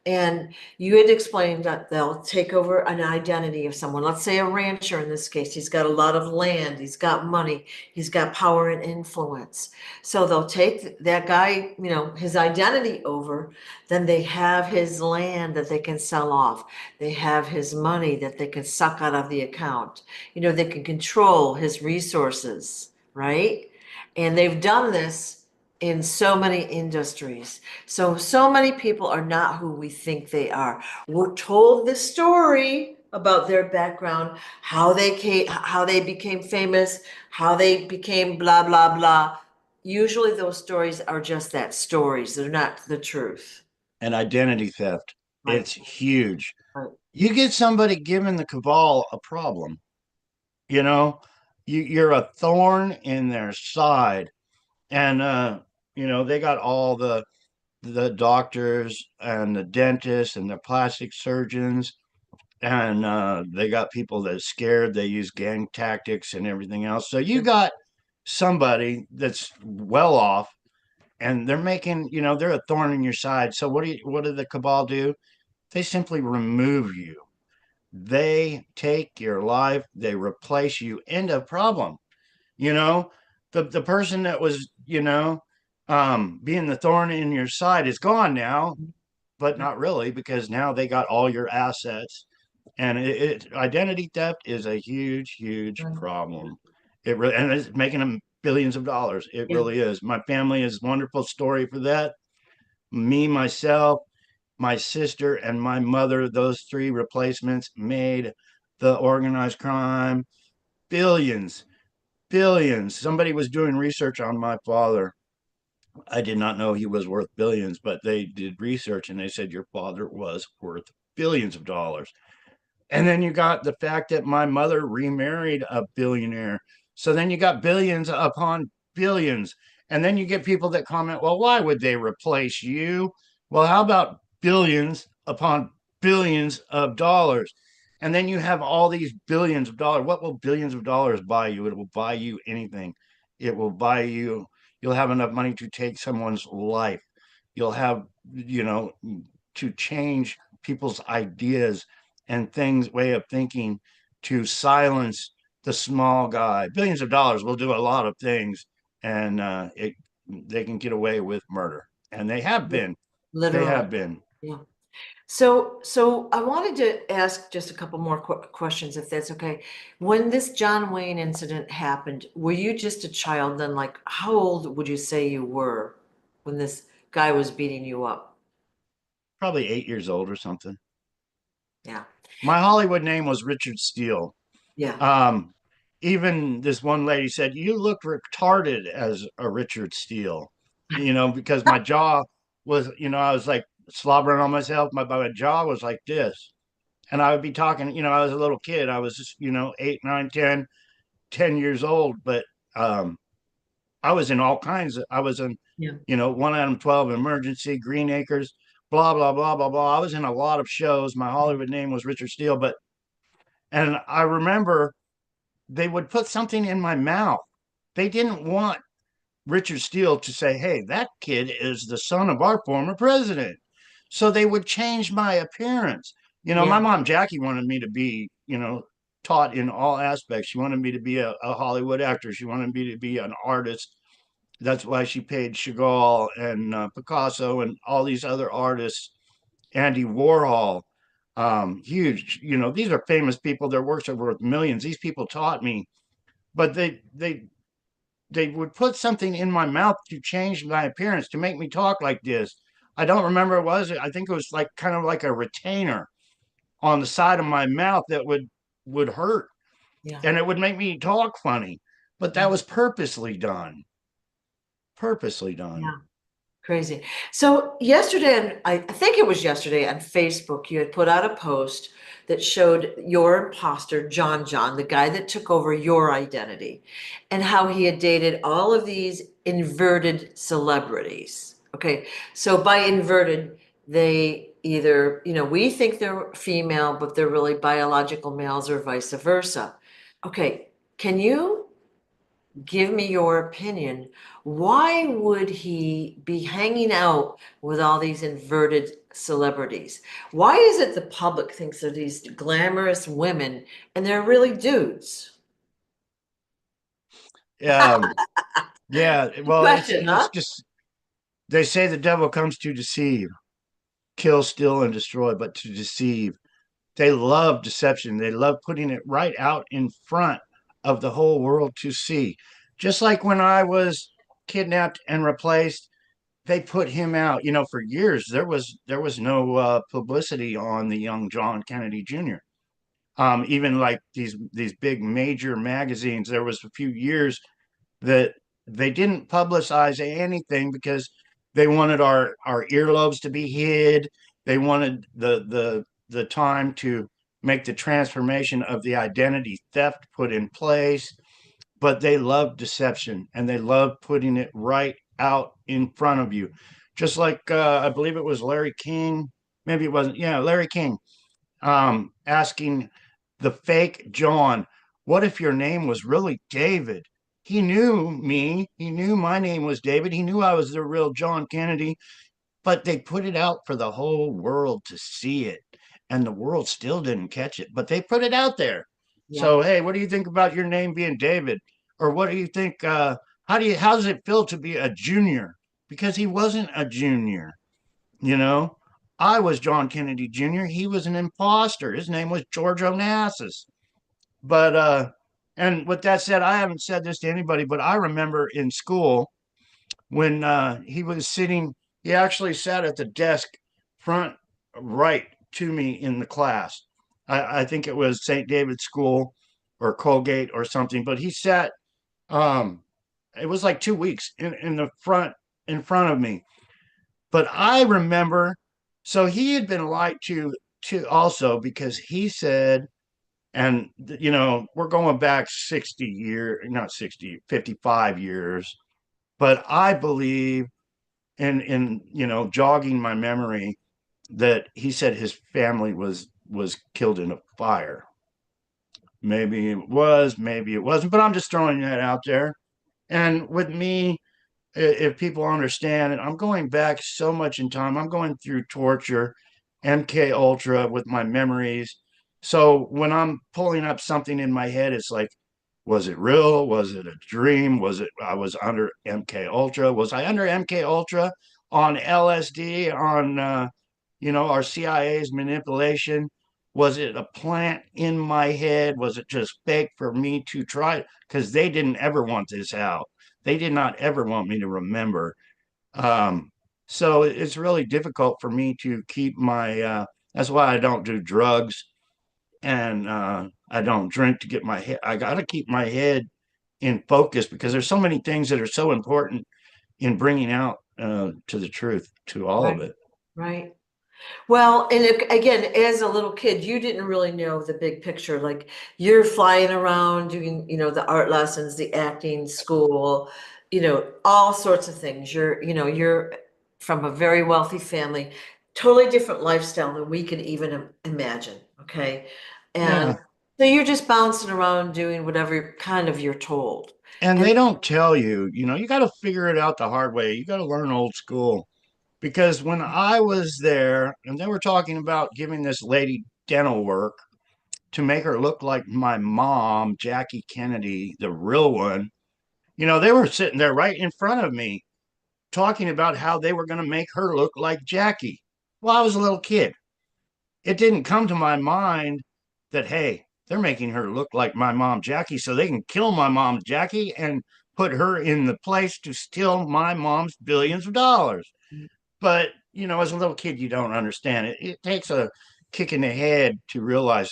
And you had explained that they'll take over an identity of someone, let's say a rancher in this case. He's got a lot of land, he's got money, he's got power and influence. So they'll take that guy, his identity over, then they have his land that they can sell off. They have his money that they can suck out of the account. They can control his resources, right? And they've done this in so many industries. So many people are not who we think they are. We're told the story about their background, how they became famous, how they became blah, blah, blah. Usually those stories are just that, stories. They're not the truth. And identity theft. Right. It's huge. Right. You get somebody giving the cabal a problem, you know, you're a thorn in their side. And, they got all the doctors and the dentists and the plastic surgeons. And they got people that are scared. They use gang tactics and everything else. So you got somebody that's well off, and they're making, they're a thorn in your side. So what do the cabal do? They simply remove you. They take your life, they replace you. End of problem. You know, the person that was, being the thorn in your side is gone now, but not really, because now they got all your assets. And identity theft is a huge, huge Right. problem. And it's making them billions of dollars. It Yeah. really is. My family is a wonderful story for that. Me, myself, my sister, and my mother, those three replacements made the organized crime billions, billions. Somebody was doing research on my father. I did not know he was worth billions, but they did research and they said your father was worth billions of dollars. And then you got the fact that my mother remarried a billionaire. So then you got billions upon billions. And then you get people that comment, well, why would they replace you? Well, how about billions upon billions of dollars? And then you have all these billions of dollars. What will billions of dollars buy you? It will buy you anything. It will buy you, you'll have enough money to take someone's life. You'll have, you know, to change people's ideas and things, way of thinking, to silence the small guy. Billions of dollars will do a lot of things, and they can get away with murder, and they have been. They Literally. have been. Yeah. So I wanted to ask just a couple more questions, if that's okay. When this John Wayne incident happened, were you just a child then? Like, how old would you say you were when this guy was beating you up? Probably 8 years old or something. Yeah. My Hollywood name was Richard Steele. Yeah. Um, Even this one lady said, "You look retarded as a Richard Steele," because my jaw was, I was like slobbering on myself. My jaw was like this. And I would be talking, I was a little kid. I was just, 8, 9, 10 years old. But I was in all kinds I was in, Yeah. 1 Adam 12, Emergency, Green Acres, blah, blah, blah, blah, blah. I was in a lot of shows. My Hollywood name was Richard Steele. And I remember they would put something in my mouth. They didn't want Richard Steele to say, "Hey, that kid is the son of our former president." So they would change my appearance. My Yeah. mom, Jackie, wanted me to be, taught in all aspects. She wanted me to be a Hollywood actor. She wanted me to be an artist. That's why she paid Chagall and Picasso and all these other artists, Andy Warhol, huge. These are famous people. Their works are worth millions. These people taught me, but they would put something in my mouth to change my appearance, to make me talk like this. I don't remember what it was. I think it was like kind of like a retainer on the side of my mouth that would hurt, Yeah. and it would make me talk funny. But that Yeah. was purposely done. Purposely Yeah. done. Crazy. So yesterday, I think it was yesterday on Facebook, you had put out a post that showed your imposter, JohnJohn, the guy that took over your identity, and how he had dated all of these inverted celebrities. Okay, so by inverted, they either, we think they're female, but they're really biological males or vice versa. Okay, can you give me your opinion? Why would he be hanging out with all these inverted celebrities? Why is it the public thinks they're these glamorous women and they're really dudes? Um, yeah. Good Well, question, it's huh? just they say the devil comes to deceive, kill, steal, and destroy, but to deceive. They love deception. They love putting it right out in front of the whole world to see. Just like when I was kidnapped and replaced, they put him out. For years there was no publicity on the young John Kennedy Jr. Even like these big major magazines, there was a few years that they didn't publicize anything because they wanted our earlobes to be hid. They wanted the time to make the transformation of the identity theft put in place. But they love deception, and they love putting it right out in front of you. Just like I believe it was Larry King, maybe it wasn't. Yeah, Larry King, asking the fake John, "What if your name was really David?" He knew me. He knew my name was David. He knew I was the real John Kennedy, but they put it out for the whole world to see it. And the world still didn't catch it, but they put it out there. Yeah. So, hey, what do you think about your name being David? Or what do you think? How does it feel to be a junior? Because he wasn't a junior, you know? I was John Kennedy Jr. He was an imposter. His name was George Onassis. But and with that said, I haven't said this to anybody, but I remember in school when he was sitting, he actually sat at the desk front right to me in the class. I think it was St. David's School or Colgate or something, but he sat, um, it was like 2 weeks in the front, in front of me. But I remember, so he had been lied to also because he said, and we're going back 60 years, not 60, 55 years, but I believe in jogging my memory that he said his family was killed in a fire. Maybe it was, maybe it wasn't, but I'm just throwing that out there. And with me, if people understand it, I'm going back so much in time. I'm going through torture, MK Ultra with my memories. So when I'm pulling up something in my head, it's like, was it real? Was it a dream? Was it I was under MK Ultra? Was I under MK Ultra on LSD on our CIA's manipulation? Was it a plant in my head? Was it just fake for me to try? Because they didn't ever want this out. They did not ever want me to remember. Um, So it's really difficult for me to keep my that's why I don't do drugs, and I don't drink to get my head. I got to keep my head in focus because there's so many things that are so important in bringing out to the truth to all of Right. it. Right. Well, and again, as a little kid, you didn't really know the big picture. Like you're flying around doing, the art lessons, the acting school, all sorts of things. You're from a very wealthy family, totally different lifestyle than we could even imagine. Okay. And Yeah. so you're just bouncing around doing whatever kind of you're told. And And they don't tell you, you got to figure it out the hard way. You got to learn old school. Because when I was there and they were talking about giving this lady dental work to make her look like my mom, Jackie Kennedy, the real one, they were sitting there right in front of me talking about how they were going to make her look like Jackie. Well, I was a little kid. It didn't come to my mind that, hey, they're making her look like my mom, Jackie, so they can kill my mom, Jackie, and put her in the place to steal my mom's billions of dollars. But, as a little kid, you don't understand it. It takes a kick in the head to realize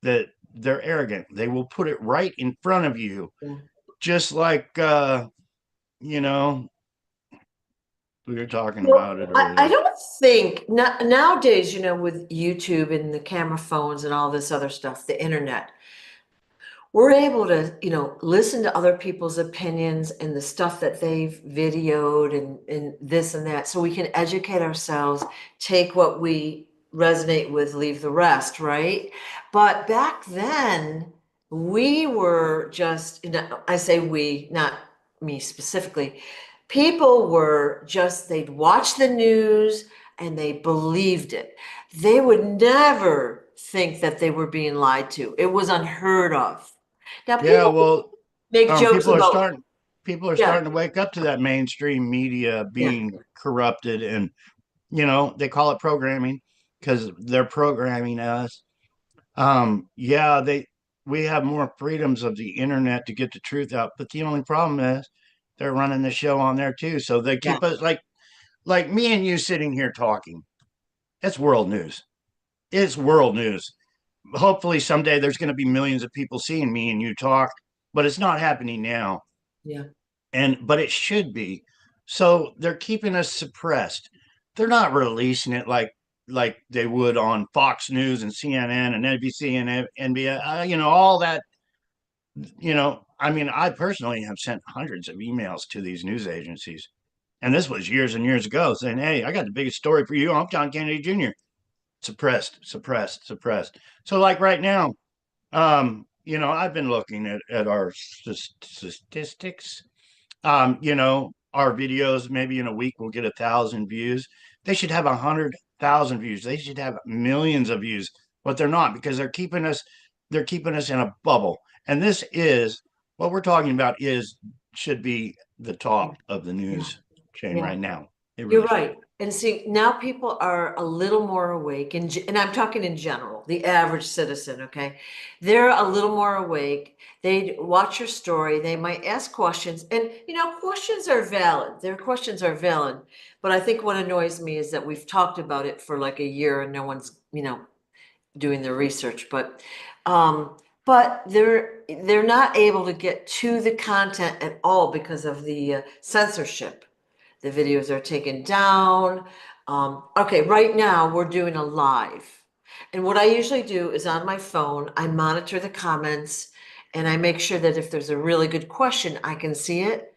that they're arrogant. They will put it right in front of you, yeah. just like, you know, we were talking Well, about it I earlier. don't think nowadays, with YouTube and the camera phones and all this other stuff, the internet, we're able to, listen to other people's opinions and the stuff that they've videoed and this and that, so we can educate ourselves, take what we resonate with, leave the rest, right? But back then, we were just, I say we, not me specifically, people were just, they'd watch the news and they believed it. They would never think that they were being lied to. It was unheard of. Now Yeah, people well, make jokes people are about, yeah, starting to wake up to that mainstream media yeah, being corrupted, and they call it programming because they're programming us. Yeah, we have more freedoms of the internet to get the truth out, but the only problem is they're running the show on there too. So they yeah, keep us like me and you sitting here talking. It's world news. It's world news. Hopefully someday there's going to be millions of people seeing me and you talk, but it's not happening now. yeah, But it should be. So they're keeping us suppressed. They're not releasing it like they would on Fox News and CNN and NBC and NBA, all that. I mean, I personally have sent hundreds of emails to these news agencies, and this was years and years ago, saying, "Hey, I got the biggest story for you. I'm John Kennedy Jr." Suppressed, suppressed, suppressed. So, like right now, I've been looking at our statistics. Our videos maybe in a week will get 1,000 views. They should have 100,000 views. They should have millions of views, but they're not because they're keeping us in a bubble. And this is what we're talking about is should be the yeah, top of the yeah, news chain yeah. right now. It You're really should. right. And see, now people are a little more awake, and I'm talking in general, the average citizen, okay? They're a little more awake. They watch your story, they might ask questions, and questions are valid. Their questions are valid. But I think what annoys me is that we've talked about it for like a year and no one's, doing their research. But they're not able to get to the content at all because of the censorship. The videos are taken down. Okay, right now we're doing a live. And what I usually do is on my phone, I monitor the comments and I make sure that if there's a really good question, I can see it.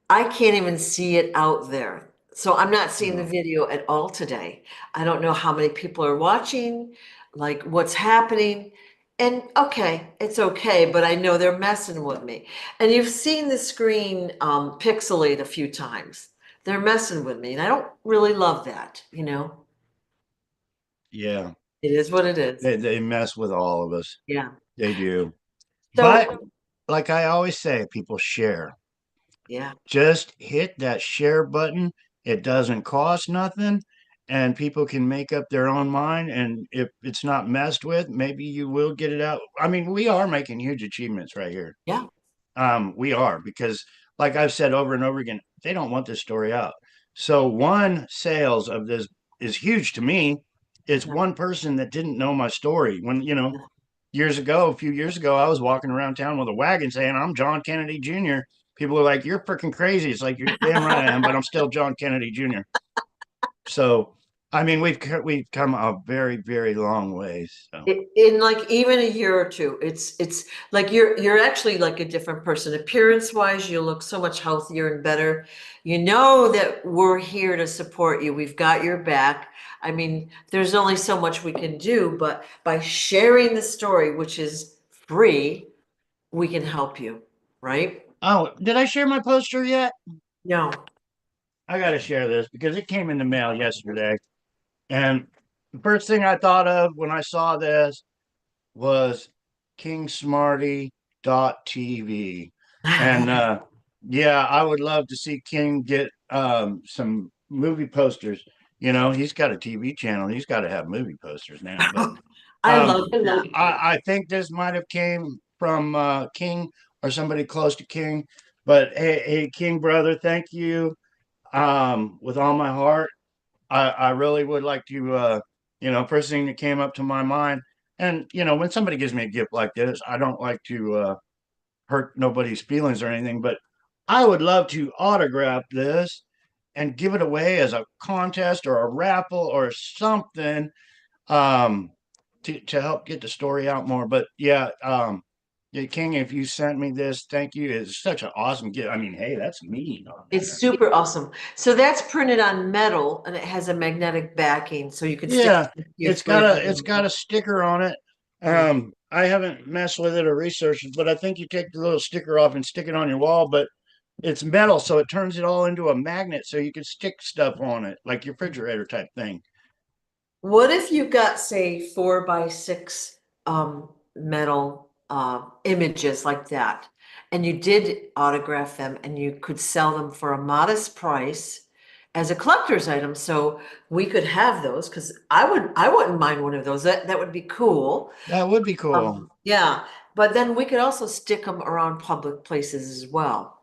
I can't even see it out there. So I'm not seeing the No. video at all today. I don't know how many people are watching, like what's happening. And okay, it's okay, but I know they're messing with me. And you've seen the screen pixelate a few times. They're messing with me, and I don't really love that. Yeah, It is what it is. they mess with all of us. Yeah. They do. So, But like I always say, people share. yeah, Just hit that share button. It doesn't cost nothing, and people can make up their own mind. And if it's not messed with, maybe you will get it out. I mean, we are making huge achievements right here. yeah, We are because, like I've said over and over again, they don't want this story out. So one sales of this is huge to me. It's one person that didn't know my story. When, years ago, a few years ago, I was walking around town with a wagon saying, I'm John Kennedy Jr. People are like, you're freaking crazy. It's like, you're damn right I am, but I'm still John Kennedy Jr. So, I mean, we've come a very, very long ways. So, In like even a year or two, it's like you're actually like a different person. Appearance wise, you look so much healthier and better. You know that we're here to support you. We've got your back. I mean, there's only so much we can do, but by sharing the story, which is free, we can help you, right? oh, did I share my poster yet? No. I got to share this because it came in the mail yesterday. And the first thing I thought of when I saw this was King Smarty TV. And yeah, I would love to see King get some movie posters. He's got a TV channel. He's got to have movie posters now. But I love that. I think this might have came from King or somebody close to King. But hey, King brother, thank you with all my heart. I really would like to, first thing that came up to my mind. And, when somebody gives me a gift like this, I don't like to hurt nobody's feelings or anything, but I would love to autograph this and give it away as a contest or a raffle or something um, to help get the story out more. But yeah, King, if you sent me this, thank you. It's such an awesome gift. I mean, hey, that's me on It's there. super awesome. So that's printed on metal and it has a magnetic backing, so you could stick Yeah, it to your fridge. it's got a sticker on it. Yeah. I haven't messed with it or researched it, but I think you take the little sticker off and stick it on your wall, but it's metal, so it turns it all into a magnet so you can stick stuff on it, like your refrigerator type thing. What if you got, say, 4x6 metal images like that, and you did autograph them and you could sell them for a modest price as a collector's item? So we could have those because I wouldn't mind one of those. That would be cool. That would be cool. Yeah, but then we could also stick them around public places as well,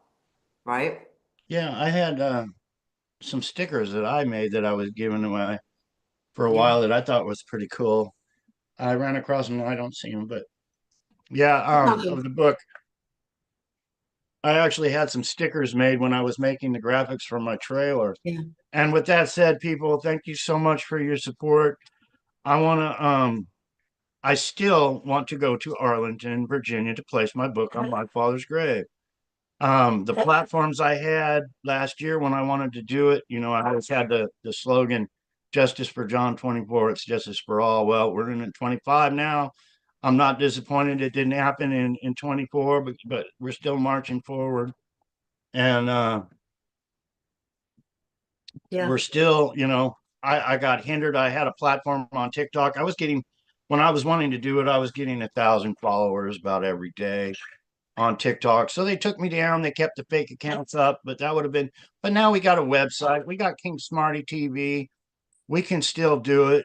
right? Yeah, I had some stickers that I made that I was giving away for a Yeah. while that I thought was pretty cool. I ran across them, I don't see them, but yeah, of the book. I actually had some stickers made when I was making the graphics for my trailer. Yeah. And with that said, people, thank you so much for your support. I want to I still want to go to Arlington, Virginia to place my book on my father's grave. The platforms I had last year when I wanted to do it, I always had the slogan justice for John 24, it's justice for all. Well, we're in 25 now. I'm not disappointed it didn't happen in 24, but we're still marching forward. And Yeah. we're still, I got hindered. I had a platform on TikTok. When I was wanting to do it, I was getting 1,000 followers about every day on TikTok. So they took me down. They kept the fake accounts up, but but now we got a website. We got King Smarty TV. We can still do it.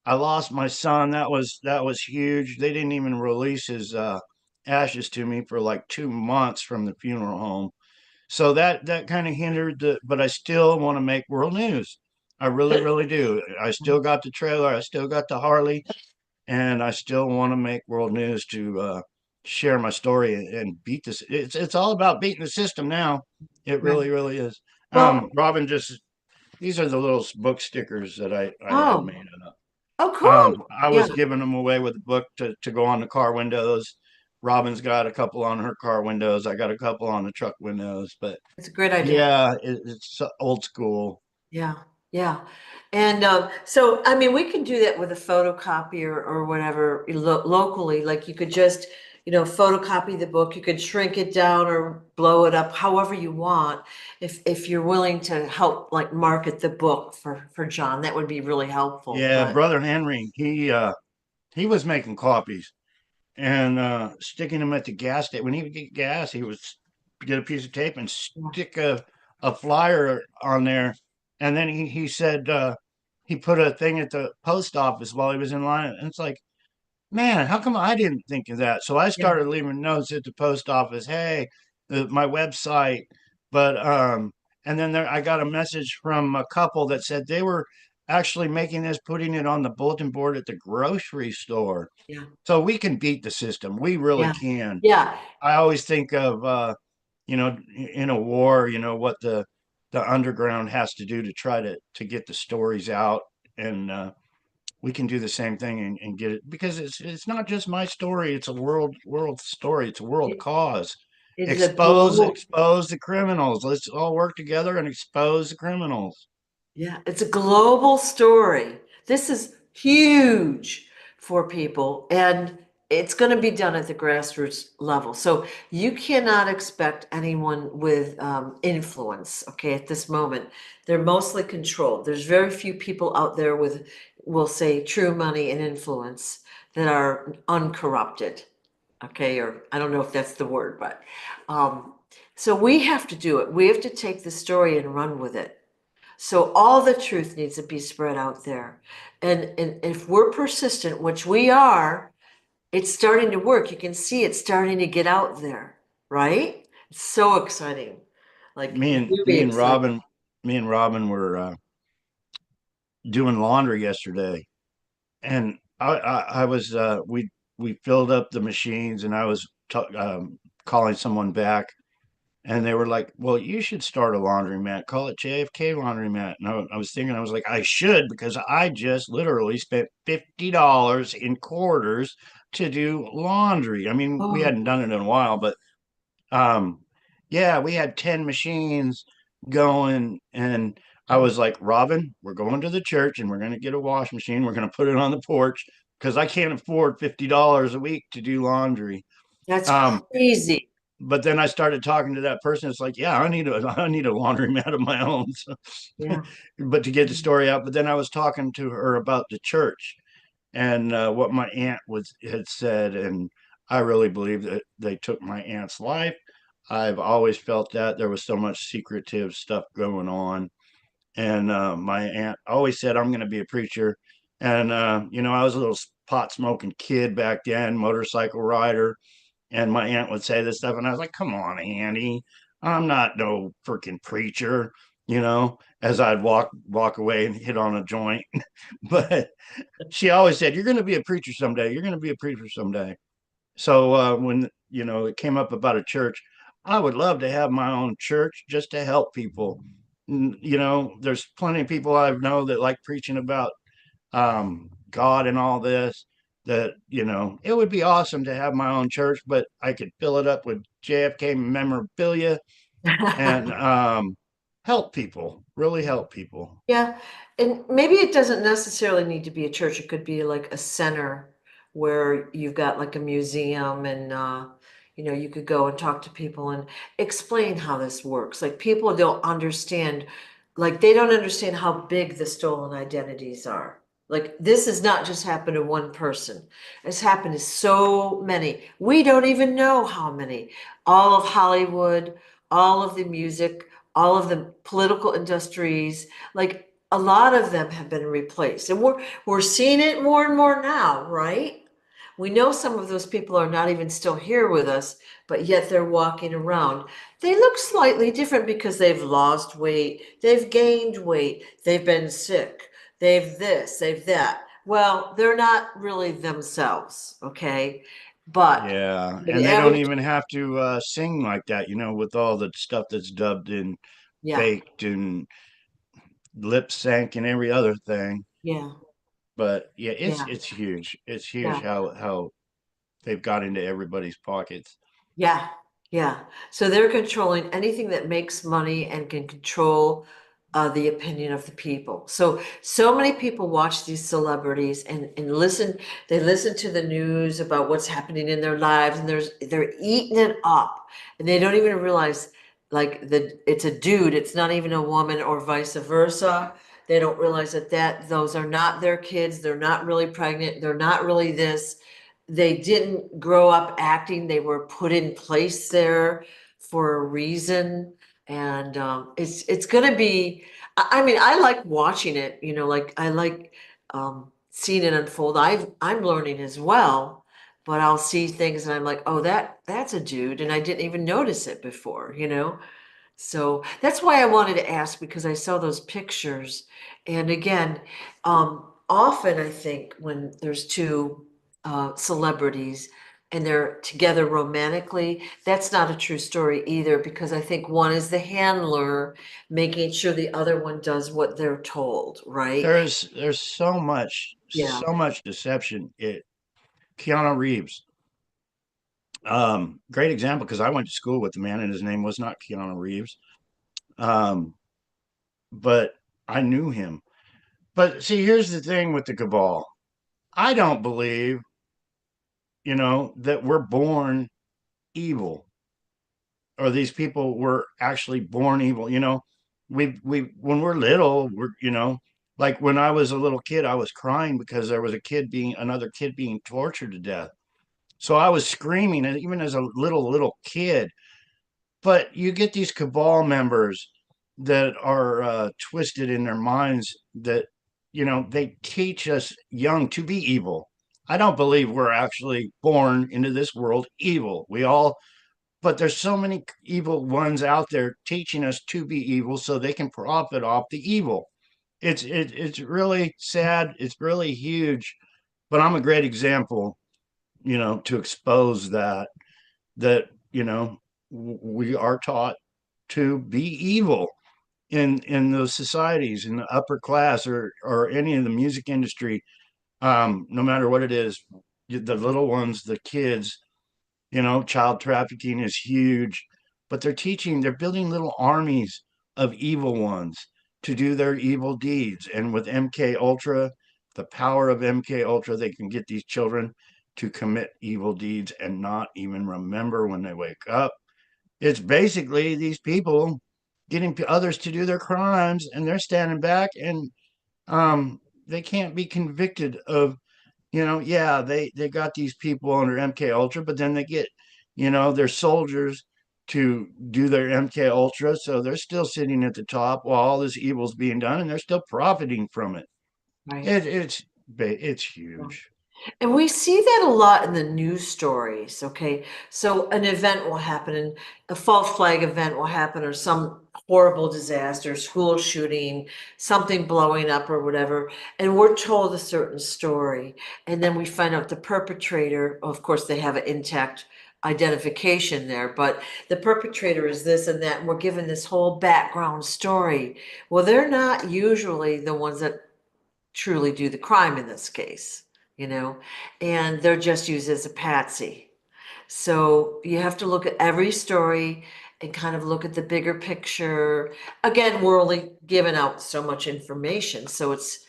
I lost my son. That was huge. They didn't even release his ashes to me for like 2 months from the funeral home. So that kind of hindered but I still want to make world news. I really, really do. I still got the trailer. I still got the Harley, and I still want to make world news to share my story and beat this. It's all about beating the system now. It Right. really, really is. Well, Robin, just these are the little book stickers that I had oh, made up. oh, cool. I Yeah, was giving them away with the book to go on the car windows. Robin's got a couple on her car windows. I got a couple on the truck windows. But it's a great idea. yeah, it's so old school. Yeah, yeah. And so, I mean, we can do that with a photocopier or whatever locally. Like you could just, photocopy the book. You could shrink it down or blow it up, however you want. If you're willing to help, like market the book for John, that would be really helpful. Yeah, But brother Henry, he was making copies and sticking them at the gas station. When he would get gas, he would get a piece of tape and yeah, stick a flyer on there. And then he said he put a thing at the post office while he was in line. And it's like, man, how come I didn't think of that? So I yeah, started leaving notes at the post office. Hey, my website, but And then I got a message from a couple that said they were actually making this, putting it on the bulletin board at the grocery store. Yeah. So we can beat the system. We really Yeah. can. Yeah. I always think of, in a war, what the underground has to do to try to get the stories out, and we can do the same thing and get it, because it's not just my story. It's a world story. It's a world It, cause. it is a global, Expose the criminals. Let's all work together and expose the criminals. yeah, it's a global story. This is huge for people, and it's going to be done at the grassroots level. So you cannot expect anyone with influence, okay, at this moment. They're mostly controlled. There's very few people out there with, we'll say, true money and influence that are uncorrupted, okay, or I don't know if that's the word, but um, so we have to do it. We have to take the story and run with it. So all the truth needs to be spread out there. And if we're persistent, which we are, it's starting to work. You can see it starting to get out there, right? It's so exciting. Like Me and really me and exciting. Robin, me and Robin were doing laundry yesterday, and I was we filled up the machines, and I was calling someone back, and they were like, "Well, you should start a laundromat. Call it JFK Laundromat." And I was thinking, I was like, I should, because I just literally spent $50 in quarters to do laundry. I mean, we Oh, hadn't done it in a while, but um, yeah, we had 10 machines going, and I was like, Robin, we're going to the church and we're going to get a wash machine. We're going to put it on the porch because I can't afford $50 a week to do laundry. that's Um, crazy. but then I started talking to that person. It's like, yeah, I need a laundromat of my own. So, Yeah. but to get the story out. But then I was talking to her about the church and what my aunt had said, and I really believe that they took my aunt's life. I've always felt that there was so much secretive stuff going on, and my aunt always said, I'm going to be a preacher. And I was a little pot smoking kid back then, motorcycle rider, and my aunt would say this stuff, and I was like, come on, Auntie, I'm not no freaking preacher, as I'd walk away and hit on a joint. But she always said, you're going to be a preacher someday. You're going to be a preacher someday. So when it came up about a church, I would love to have my own church just to help people. There's plenty of people I know that like preaching about God and all this. That it would be awesome to have my own church, but I could fill it up with JFK memorabilia and help people, really help people. Yeah, and maybe it doesn't necessarily need to be a church. It could be like a center where you've got like a museum and you could go and talk to people and explain how this works. Like people don't understand, like they don't understand how big the stolen identities are. Like this has not just happened to one person. It's happened to so many. We don't even know how many. All of Hollywood, all of the music, all of the political industries, like a lot of them have been replaced. And we're seeing it more and more now, right? We know some of those people are not even still here with us, but yet they're walking around. They look slightly different because they've lost weight, they've gained weight, they've been sick, they've this, they've that. Well, they're not really themselves, okay? But Yeah, the and they don't average, even have to sing like that, with all the stuff that's dubbed and yeah, faked and lip sync and every other thing. yeah, But yeah, it's yeah, it's huge. It's huge yeah. how they've got into everybody's pockets. Yeah, yeah. So they're controlling anything that makes money and can control the opinion of the people. So many people watch these celebrities and listen. They listen to the news about what's happening in their lives, and they're eating it up, and they don't even realize like it's a dude. It's not even a woman, or vice versa. They don't realize that those are not their kids. They're not really pregnant. They're not really this. They didn't grow up acting. They were put in place there for a reason. And it's gonna be, I mean, I like watching it, like I like seeing it unfold. I'm learning as well, but I'll see things and I'm like, oh, that's a dude, and I didn't even notice it before. So that's why I wanted to ask because I saw those pictures. And again, often I think when there's two celebrities and they're together romantically, that's not a true story either because I think one is the handler making sure the other one does what they're told, right? There's so much Yeah. deception. Keanu Reeves, great example because I went to school with the man and his name was not Keanu Reeves, um, but I knew him. But see, here's the thing with the cabal. I don't believe, that we're born evil or these people were actually born evil. We when we're little, like when I was a little kid, I was crying because there was another kid being tortured to death. So I was screaming, and even as a little kid. But you get these cabal members that are twisted in their minds that they teach us young to be evil. I don't believe we're actually born into this world evil. We all, but there's so many evil ones out there teaching us to be evil so they can profit off the evil. It's really sad. It's really huge. But I'm a great example, to expose that we are taught to be evil in those societies in the upper class or any of the music industry, no matter what it is, the little ones, the kids, child trafficking is huge, but they're building little armies of evil ones to do their evil deeds. And with MK Ultra, the power of MK Ultra, they can get these children to commit evil deeds and not even remember when they wake up. It's basically these people getting others to do their crimes, and they're standing back, and they can't be convicted of, yeah, they got these people under MK Ultra, but then they get, their soldiers to do their MK Ultra, so they're still sitting at the top while all this evil's being done, and they're still profiting from it. Right. It's Yeah. huge. And we see that a lot in the news stories. Okay. So an event will happen and a false flag event will happen or some horrible disaster, school shooting, something blowing up or whatever. And we're told a certain story. And then we find out the perpetrator, of course, they have an intact identification there, but the perpetrator is this and that. And we're given this whole background story. Well, they're not usually the ones that truly do the crime in this case, you know, and they're just used as a patsy. So you have to look at every story and kind of look at the bigger picture. Again, we're only giving out so much information. So it's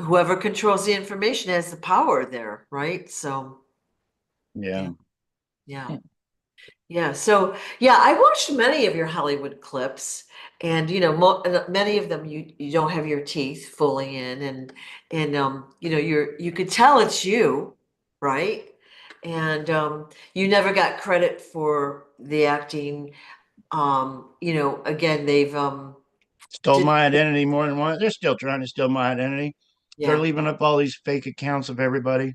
whoever controls the information has the power there, right? So, yeah, Yeah. yeah. Yeah, so yeah, I watched many of your Hollywood clips, and many of them you don't have your teeth fully in, and you could tell it's you, right? And you never got credit for the acting. Again, they've Stole did my identity more than once. They're still trying to steal my identity. They're yeah, leaving up all these fake accounts of everybody.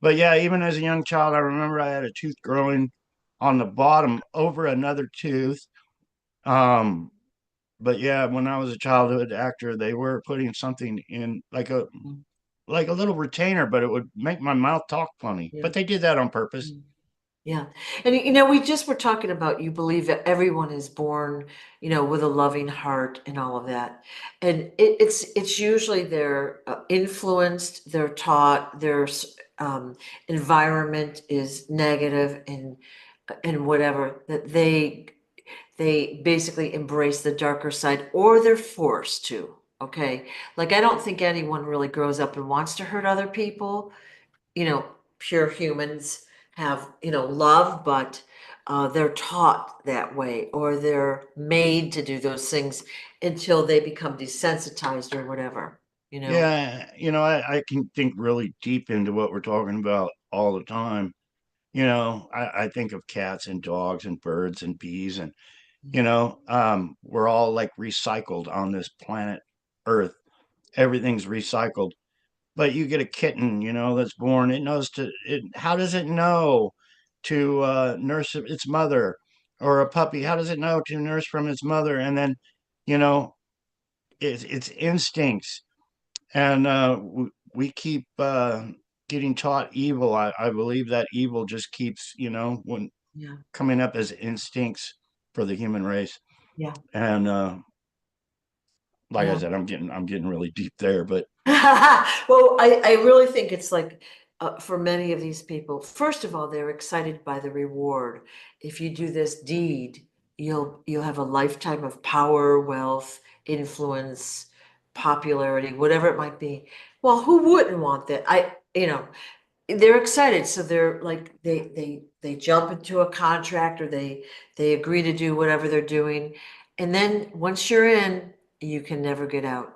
But yeah, even as a young child, I remember I had a tooth growing on the bottom over another tooth. Um, but yeah, when I was a childhood actor, they were putting something in like a little retainer, but it would make my mouth talk funny. yeah. But they did that on purpose. Yeah. And we just were talking about you believe that everyone is born, with a loving heart and all of that. And it's usually they're influenced, they're taught, their environment is negative and whatever that they basically embrace the darker side or they're forced to. Okay. Like I don't think anyone really grows up and wants to hurt other people, pure humans have, love, but they're taught that way or they're made to do those things until they become desensitized or whatever, you know? Yeah, I can think really deep into what we're talking about all the time. I think of cats and dogs and birds and bees and we're all like recycled on this planet Earth. Everything's recycled. But you get a kitten, that's born, it knows how does it know to nurse its mother? or a puppy, how does it know to nurse from its mother? And then, you know, it's instincts. And we keep getting taught evil. I believe that evil just keeps, when Yeah. coming up as instincts for the human race. Yeah. And like I Yeah. said, I'm getting really deep there, but Well, I really think it's like for many of these people, first of all, they're excited by the reward. If you do this deed, you'll have a lifetime of power, wealth, influence, popularity, whatever it might be. Well, who wouldn't want that? They're excited, so they're like they jump into a contract or they agree to do whatever they're doing, and then once you're in, you can never get out.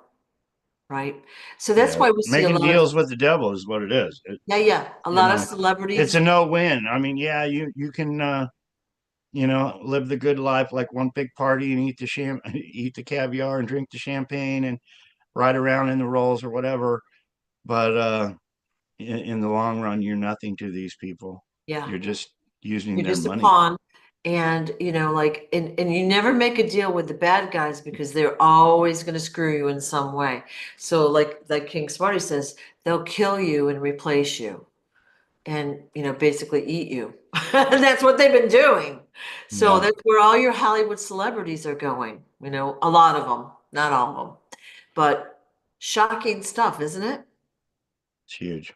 Right? So that's yeah, why we see a making lot of, deals with the devil is what it is. yeah, yeah, a You lot of know, it's a celebrities. no-win. I mean, yeah, you can live the good life like one big party and eat the caviar and drink the champagne and ride around in the rolls or whatever. But in the long run, you're nothing to these people. Yeah, You're just using you're their just a money. pawn. And like, and you never make a deal with the bad guys because they're always going to screw you in some way. So like King Smarty says, they'll kill you and replace you and, basically eat you. And that's what they've been doing. So Yeah, that's where all your Hollywood celebrities are going, a lot of them, not all of them, but shocking stuff, isn't it? it's huge.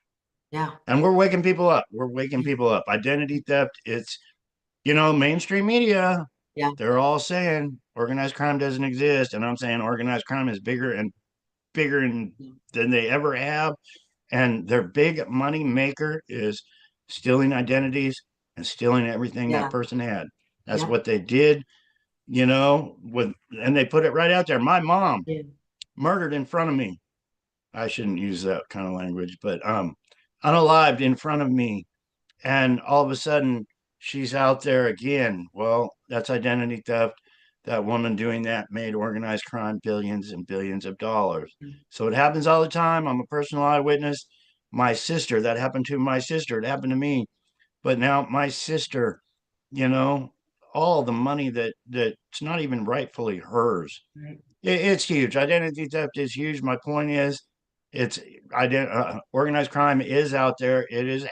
Yeah. And we're waking people up. We're waking people up. Identity theft, it's, mainstream media, Yeah. they're all saying organized crime doesn't exist. And I'm saying organized crime is bigger and bigger than they ever have. And their big money maker is stealing identities and stealing everything that Yeah. person had. That's Yeah. what they did, with, and they put it right out there. My mom Yeah. murdered in front of me. I shouldn't use that kind of language, but unalived in front of me, and all of a sudden she's out there again. Well, that's identity theft. That woman doing that made organized crime billions and billions of dollars. So it happens all the time. I'm a personal eyewitness. My sister, that happened to my sister. It happened to me. But now my sister, you know, all the money that's not even rightfully hers. Right. It's huge. Identity theft is huge. My point is, it's organized crime is out there. It is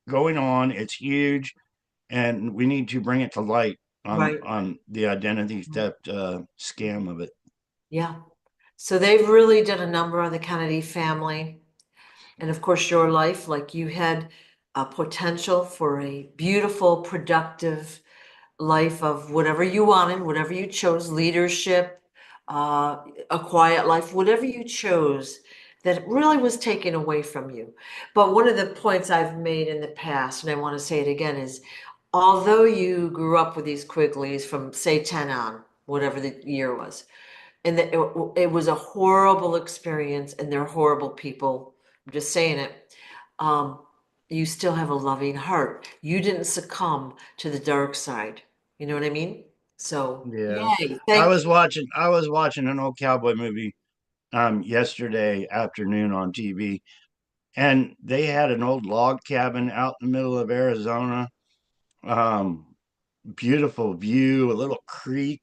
going on. It's huge, and we need to bring it to light on Right. the identity theft scam of it. Yeah. So they've really done a number on the Kennedy family. And of course, your life, like you had a potential for a beautiful, productive life of whatever you wanted, whatever you chose, leadership, a quiet life, whatever you chose that really was taken away from you. But one of the points I've made in the past, and I want to say it again, is although you grew up with these Quigleys from say 10 on, whatever the year was, and that it was a horrible experience and they're horrible people. I'm just saying it. Um, you still have a loving heart. You didn't succumb to the dark side. You know what I mean? So, Yeah, yay, thank you. I was watching an old cowboy movie yesterday afternoon on TV, and they had an old log cabin out in the middle of Arizona. Um, Beautiful view, a little creek,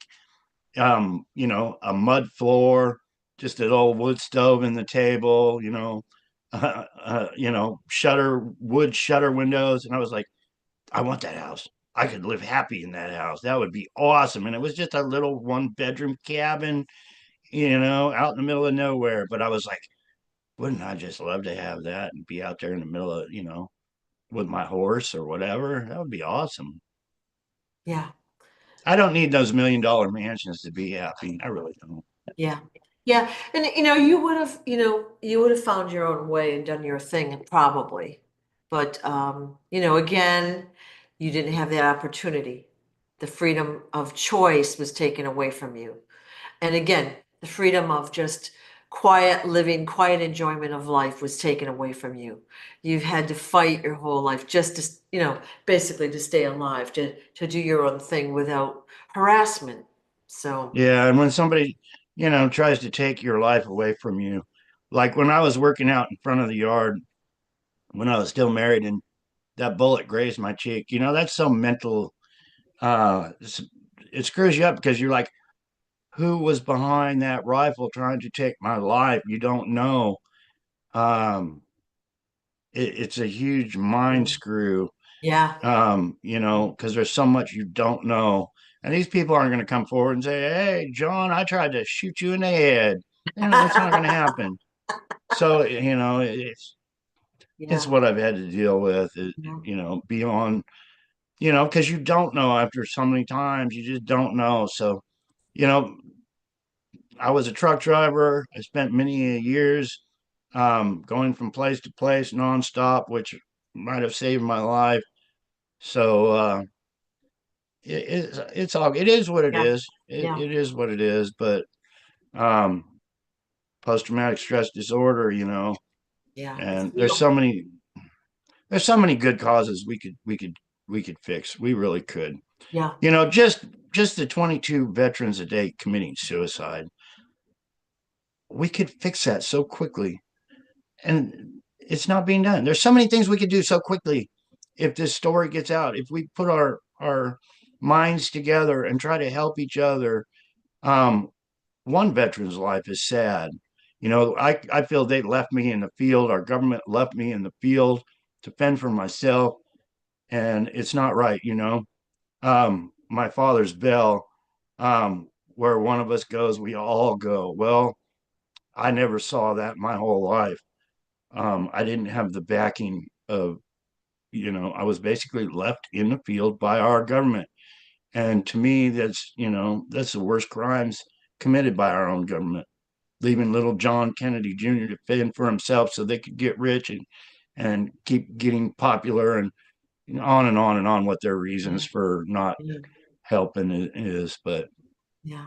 a mud floor, just an old wood stove in the table, wood shutter windows. And I was like, I want that house. I could live happy in that house. That would be awesome. And it was just a little 1 bedroom cabin, out in the middle of nowhere. But I was like, wouldn't I just love to have that and be out there in the middle of, with my horse or whatever? That would be awesome. Yeah. I don't need those $1 million mansions to be happy. I really don't. Yeah. Yeah. And you would have found your own way and done your thing probably. But again, you didn't have that opportunity. The freedom of choice was taken away from you. And again, the freedom of just quiet living, quiet enjoyment of life was taken away from you. You've had to fight your whole life just to, basically to stay alive, to do your own thing without harassment. So, Yeah, and when somebody, tries to take your life away from you, like when I was working out in front of the yard when I was still married and that bullet grazed my cheek, that's so mental, it screws you up because you're like, who was behind that rifle trying to take my life? You don't know. Um, it's a huge mind screw. Yeah. Because there's so much you don't know. And these people aren't going to come forward and say, "Hey, John, I tried to shoot you in the head." It's not going to happen. So, it's Yeah. what I've had to deal with, Yeah. beyond, because you don't know after so many times, you just don't know. So, you know, I was a truck driver. I spent many years going from place to place nonstop, which might have saved my life. So, it is what it Yeah. is. Yeah. It is what it is. But um, post traumatic stress disorder, Yeah. It's and real. there's so many good causes we could fix. We really could. Yeah. Just the 22 veterans a day committing suicide. We could fix that so quickly, and it's not being done. There's so many things we could do so quickly if this story gets out. If we put our minds together and try to help each other. Um, one veteran's life is sad. I feel they left me in the field. Our government left me in the field to fend for myself, and it's not right. My father's bell, where one of us goes, we all go. Well, I never saw that my whole life. I didn't have the backing of, I was basically left in the field by our government. And to me, that's the worst crimes committed by our own government, leaving little John Kennedy Jr. to fend for himself so they could get rich and keep getting popular, and on and on and on what their reasons Yeah. for not Yeah. helping is. But Yeah.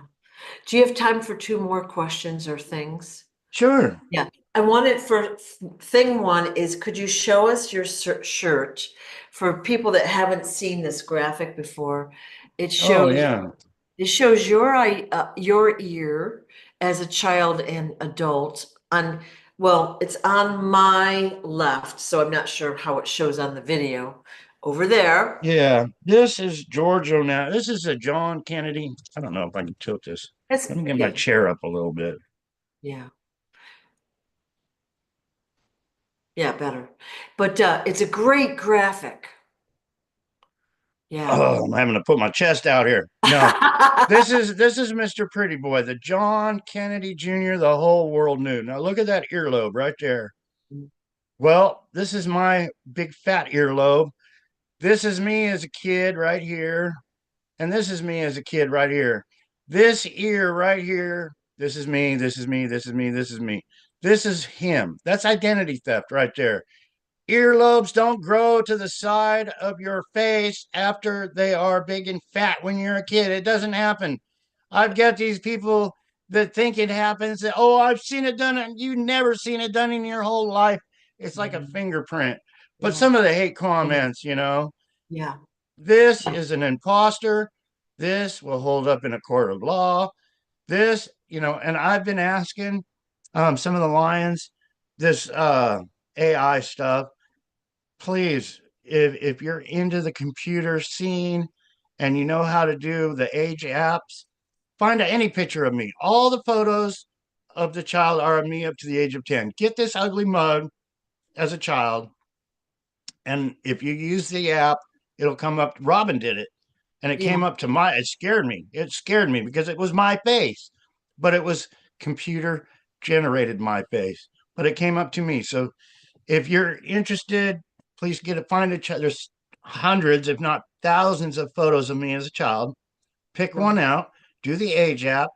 Do you have time for two more questions or things? sure. Yeah. I wanted for thing one is could you show us your shirt for people that haven't seen this graphic before? It Oh shows yeah. it shows your ear as a child and adult on well, it's on my left, so I'm not sure how it shows on the video. Over there. Yeah, this is Giorgio now. This is a John Kennedy. I don't know if I can tilt this. That's Let me get my yeah, chair up a little bit. yeah, yeah, better. But it's a great graphic. Yeah. Oh, I'm having to put my chest out here. No, this is Mr. Pretty Boy, the John Kennedy Jr. the whole world knew. Now look at that earlobe right there. Well, this is my big fat earlobe. This is me as a kid right here, and this is me as a kid right here. This ear right here, this is me, this is me, this is me, this is me. This is him. That's identity theft right there. Earlobes don't grow to the side of your face after they are big and fat when you're a kid. It doesn't happen. I've got these people that think it happens. That, oh, I've seen it done, and you've never seen it done in your whole life. It's like a Mhm. fingerprint. But Yeah, some of the hate yeah, comments, yeah, this yeah, is an imposter. This will hold up in a court of law. This, and I've been asking some of the lions this AI stuff. Please, if you're into the computer scene and you know how to do the age apps, find any picture of me. All the photos of the child are of me up to the age of 10. Get this ugly mug as a child. And if you use the app, it'll come up. Robin did it. And it yeah. came up to it scared me. It scared me because it was my face, but it was computer generated my face, but it came up to me. So if you're interested, please find a child. There's hundreds, if not thousands, of photos of me as a child. Pick Right. one out, do the age app,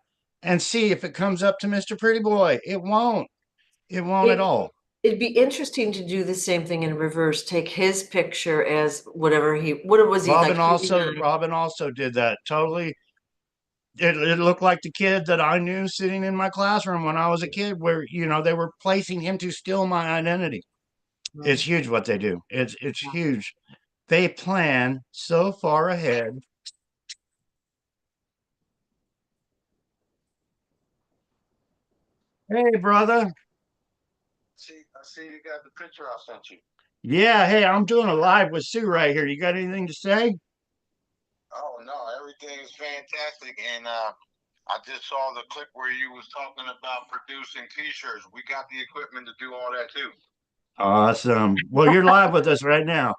and see if it comes up to Mr. Pretty Boy. It won't. It won't at It all. it'd be interesting to do the same thing in reverse. Take his picture as whatever what was he like Robin also 89? Robin also did that. Totally. It looked like the kid that I knew sitting in my classroom when I was a kid, where they were placing him to steal my identity. It's Right. huge what they do. It's Yeah. huge. They plan so far ahead. Hey, brother. I see you got the picture I sent you. Yeah, hey, I'm doing a live with Sue right here. You got anything to say? Oh no, everything's fantastic, and I just saw the clip where you was talking about producing T-shirts. We got the equipment to do all that too. Awesome. Well, you're live with us right now.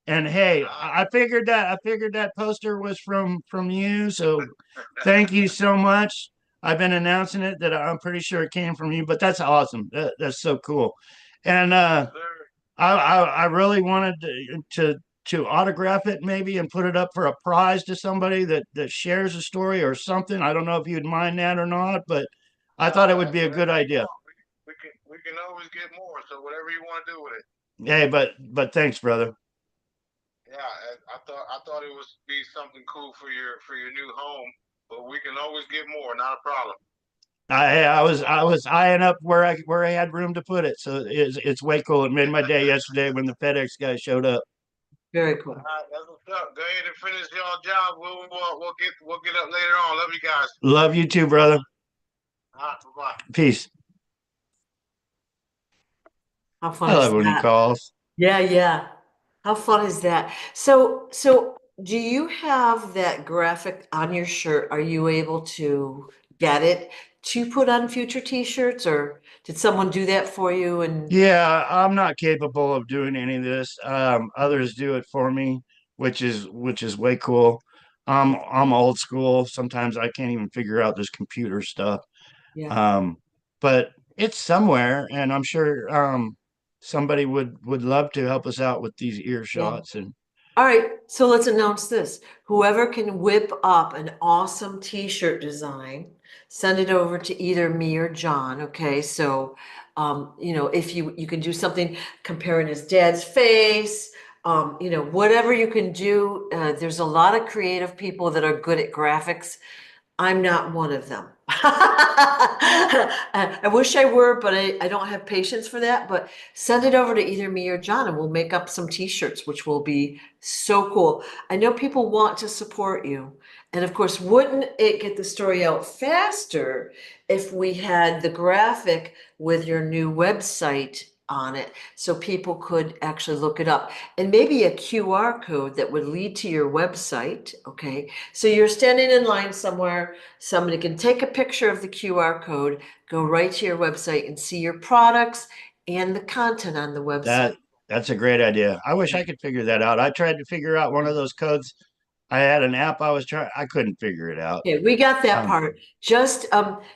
And hey, Ah, I figured that poster was from you. So thank you so much. I've been announcing it that I'm pretty sure it came from you, but that's awesome. That's so cool. And yes, sir. I really wanted to autograph it maybe and put it up for a prize to somebody that shares a story or something. I don't know if you'd mind that or not, but I thought it would be a good Whatever you idea. want. We can always get more. So whatever you want to do with it. Hey, but thanks, brother. Yeah, I thought it was be something cool for your new home, but we can always get more. Not a problem. I was eyeing up where I had room to put it, so it's way cool. It made my day yesterday when the FedEx guy showed up. Very cool. All right, that's what's up. Go ahead and finish your job. We'll get up later on. Love you guys. Love you too, brother. All right, bye bye. Peace. How fun I is love when he that? calls. Yeah, yeah. How fun is that? So do you have that graphic on your shirt? Are you able to get it to put on future t-shirts, or did someone do that for you? And Yeah, I'm not capable of doing any of this. Others do it for me, which is way cool. I'm old school. Sometimes I can't even figure out this computer stuff. yeah. Um, but it's somewhere, and I'm sure somebody would love to help us out with these Yeah. earshots. And All right, so let's announce this. Whoever can whip up an awesome t-shirt design, send it over to either me or John, okay? So, if you can do something comparing his dad's face, whatever you can do. There's a lot of creative people that are good at graphics. I'm not one of them. I wish I were, but I don't have patience for that. But send it over to either me or John, and we'll make up some t-shirts, which will be so cool. I know people want to support you. And of course, wouldn't it get the story out faster if we had the graphic with your new website on it so people could actually look it up? And maybe a QR code that would lead to your website, okay? So you're standing in line somewhere, somebody can take a picture of the QR code, go right to your website and see your products and the content on the website. that's a great idea. I wish I could figure that out. I tried to figure out one of those codes. I had an app I couldn't figure it out. Okay, we got that Um, part. Just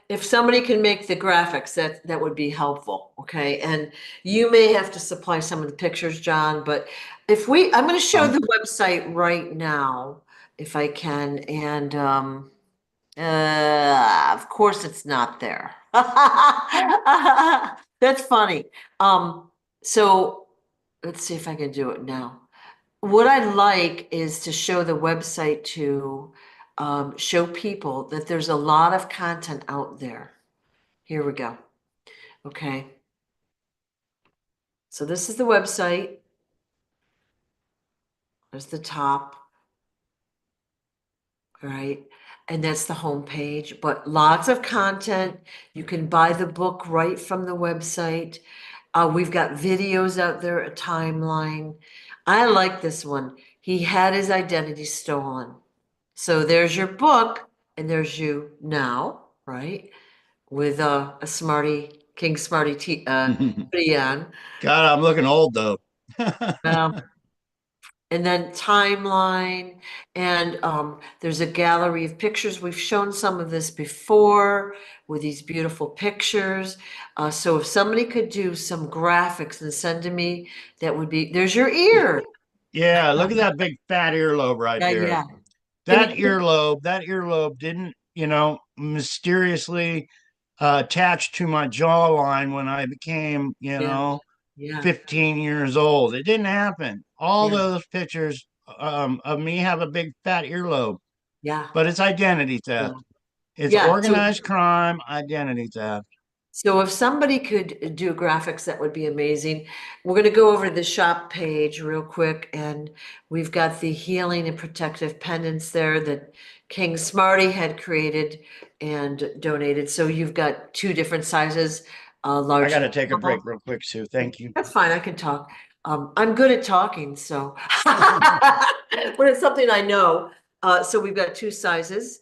if somebody can make the graphics, that would be helpful. Okay, and you may have to supply some of the pictures, John. But I'm going to show um, the website right now, if I can, and of course it's not there. That's funny. So let's see if I can do it now. What I like is to show the website to show people that there's a lot of content out there. Here we go. Okay. So this is the website. There's the top. All right. And that's the home page, but lots of content. You can buy the book right from the website. We've got videos out there, a timeline. I like this one. He had his identity stolen. So there's your book, and there's you now, right? With a Smarty, King Smarty hoodie on. God, I'm looking old though. Um, and then timeline, and there's a gallery of pictures. We've shown some of this before with these beautiful pictures. So if somebody could do some graphics and send to me, that would be, there's your ear. Yeah, look at that big fat earlobe right Yeah, there. yeah. Can That earlobe didn't, mysteriously attach to my jawline when I became, yeah, yeah, 15 years old. It didn't happen. All yeah, those pictures of me have a big fat earlobe, yeah, but it's identity yeah. theft. It's Yeah, organized crime, identity theft. so if somebody could do graphics, that would be amazing. We're going to go over to the shop page real quick, and we've got the healing and protective pendants there that King Smarty had created and donated. So you've got two different sizes, I large got and to take a break small. real quick, Sue. Thank you. That's fine, I can talk. I'm good at talking, so when it's something I know. So we've got 2 sizes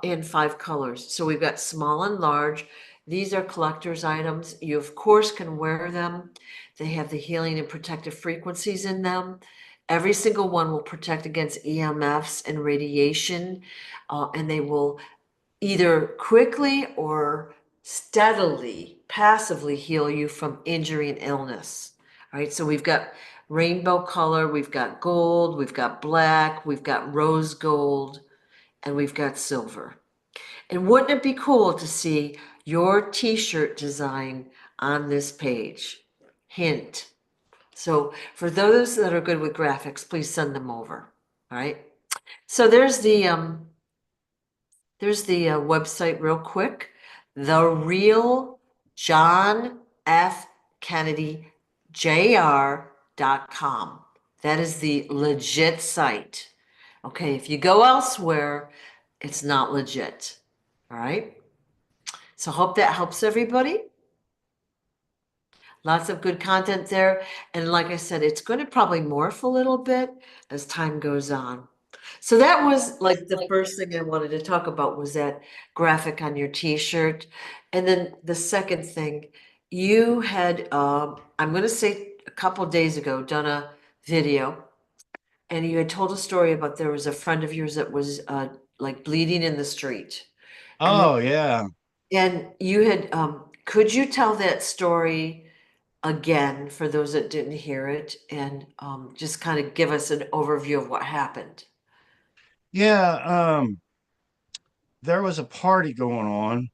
and 5 colors. So we've got small and large. These are collector's items. You, of course, can wear them. They have the healing and protective frequencies in them. Every single one will protect against EMFs and radiation, and they will either quickly or steadily, passively heal you from injury and illness. All right, so we've got rainbow color, we've got gold, we've got black, we've got rose gold, and we've got silver. And wouldn't it be cool to see your t-shirt design on this page? Hint. So for those that are good with graphics, please send them over. All right. So there's the website real quick. The real John F. Kennedy JR.com. That is the legit site. Okay, if you go elsewhere, it's not legit. All right. So hope that helps everybody. Lots of good content there. And like I said, it's going to probably morph a little bit as time goes on. So that was like the first thing I wanted to talk about was that graphic on your t-shirt. And then the second thing, you had, I'm going to say a couple days ago, done a video, and you had told a story about there was a friend of yours that was like bleeding in the street. And Oh yeah. and you had, could you tell that story again for those that didn't hear it and just kind of give us an overview of what happened? Yeah. There was a party going on,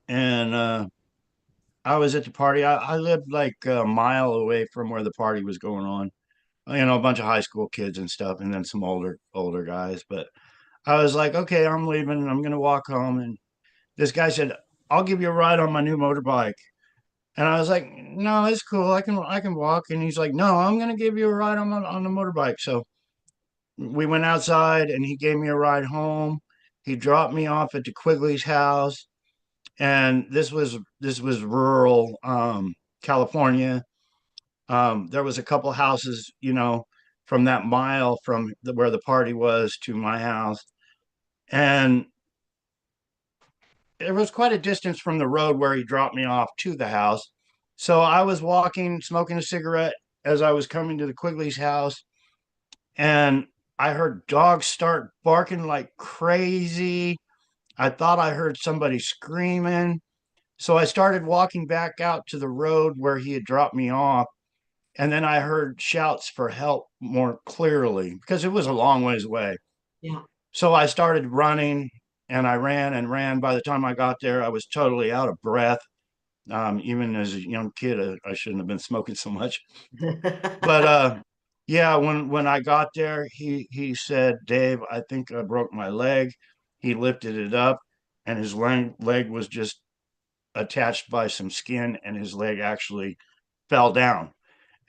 and I was at the party. I lived like a mile away from where the party was going on. A bunch of high school kids and stuff, and then some older guys. But I was like, okay, I'm leaving. I'm gonna walk home. And this guy said, "I'll give you a ride on my new motorbike." And I was like, "No, it's cool. I can walk." And he's like, "No, I'm gonna give you a ride on the motorbike." So we went outside, and he gave me a ride home. He dropped me off at the Quigley's house, and this was rural California. There was a couple houses, from that mile from where the party was to my house, and it was quite a distance from the road where he dropped me off to the house. So I was walking, smoking a cigarette as I was coming to the Quigley's house, and I heard dogs start barking like crazy. I thought I heard somebody screaming. So I started walking back out to the road where he had dropped me off. And then I heard shouts for help more clearly because it was a long ways away. Yeah. So I started running, and I ran and ran. By the time I got there, I was totally out of breath. Even as a young kid, I shouldn't have been smoking so much. But yeah, when I got there, he said, "Dave, I think I broke my leg." He lifted it up, and his leg was just attached by some skin, and his leg actually fell down,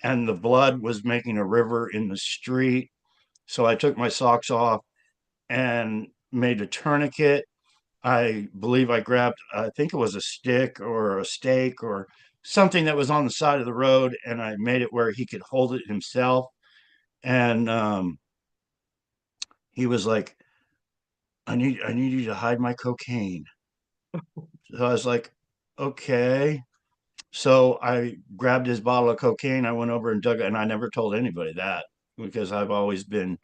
and the blood was making a river in the street. So I took my socks off and made a tourniquet. I believe I grabbed, I think it was a stick or a stake or something that was on the side of the road, and I made it where he could hold it himself. And he was like, I need you to hide my cocaine." So I was like, "Okay." So I grabbed his bottle of cocaine. I went over and dug it, and I never told anybody that because I've always been,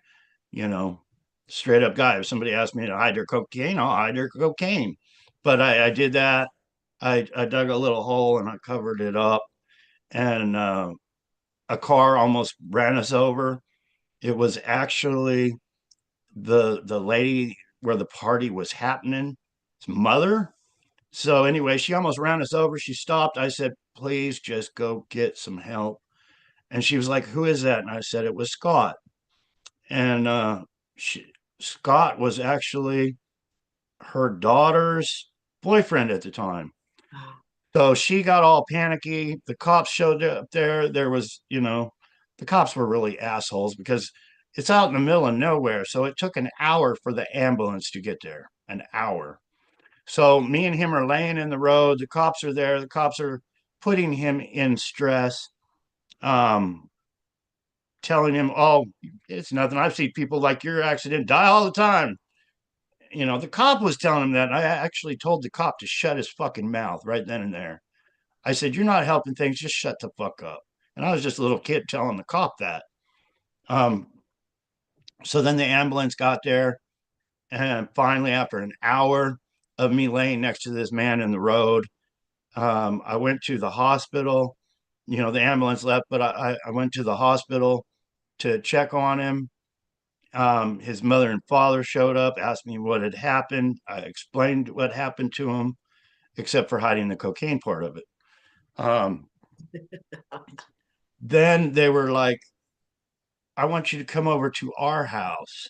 you know, straight up guy. If somebody asked me to hide their cocaine, I'll hide their cocaine. But I did that. I dug a little hole and I covered it up, and a car almost ran us over. It was actually the lady where the party was happening, his mother. So anyway, she almost ran us over. She stopped. I said, "Please just go get some help." And she was like, "Who is that?" And I said, "It was Scott." And she, Scott was actually her daughter's boyfriend at the time. So she got all panicky. The cops showed up there. There was, the cops were really assholes because it's out in the middle of nowhere. So it took an hour for the ambulance to get there, an hour. So me and him are laying in the road. The cops are there. The cops are putting him in stress. Um, telling him, oh, it's nothing. I've seen people like your accident die all the time. You know, the cop was telling him that. And I actually told the cop to shut his fucking mouth right then and there. I said, you're not helping things. Just shut the fuck up. And I was just a little kid telling the cop that. Um, so then the ambulance got there. And finally, after an hour of me laying next to this man in the road, I went to the hospital. You know, the ambulance left, but I went to the hospital to check on him. His mother and father showed up, asked me what had happened. I explained what happened to him, except for hiding the cocaine part of it. Then they were like, I want you to come over to our house.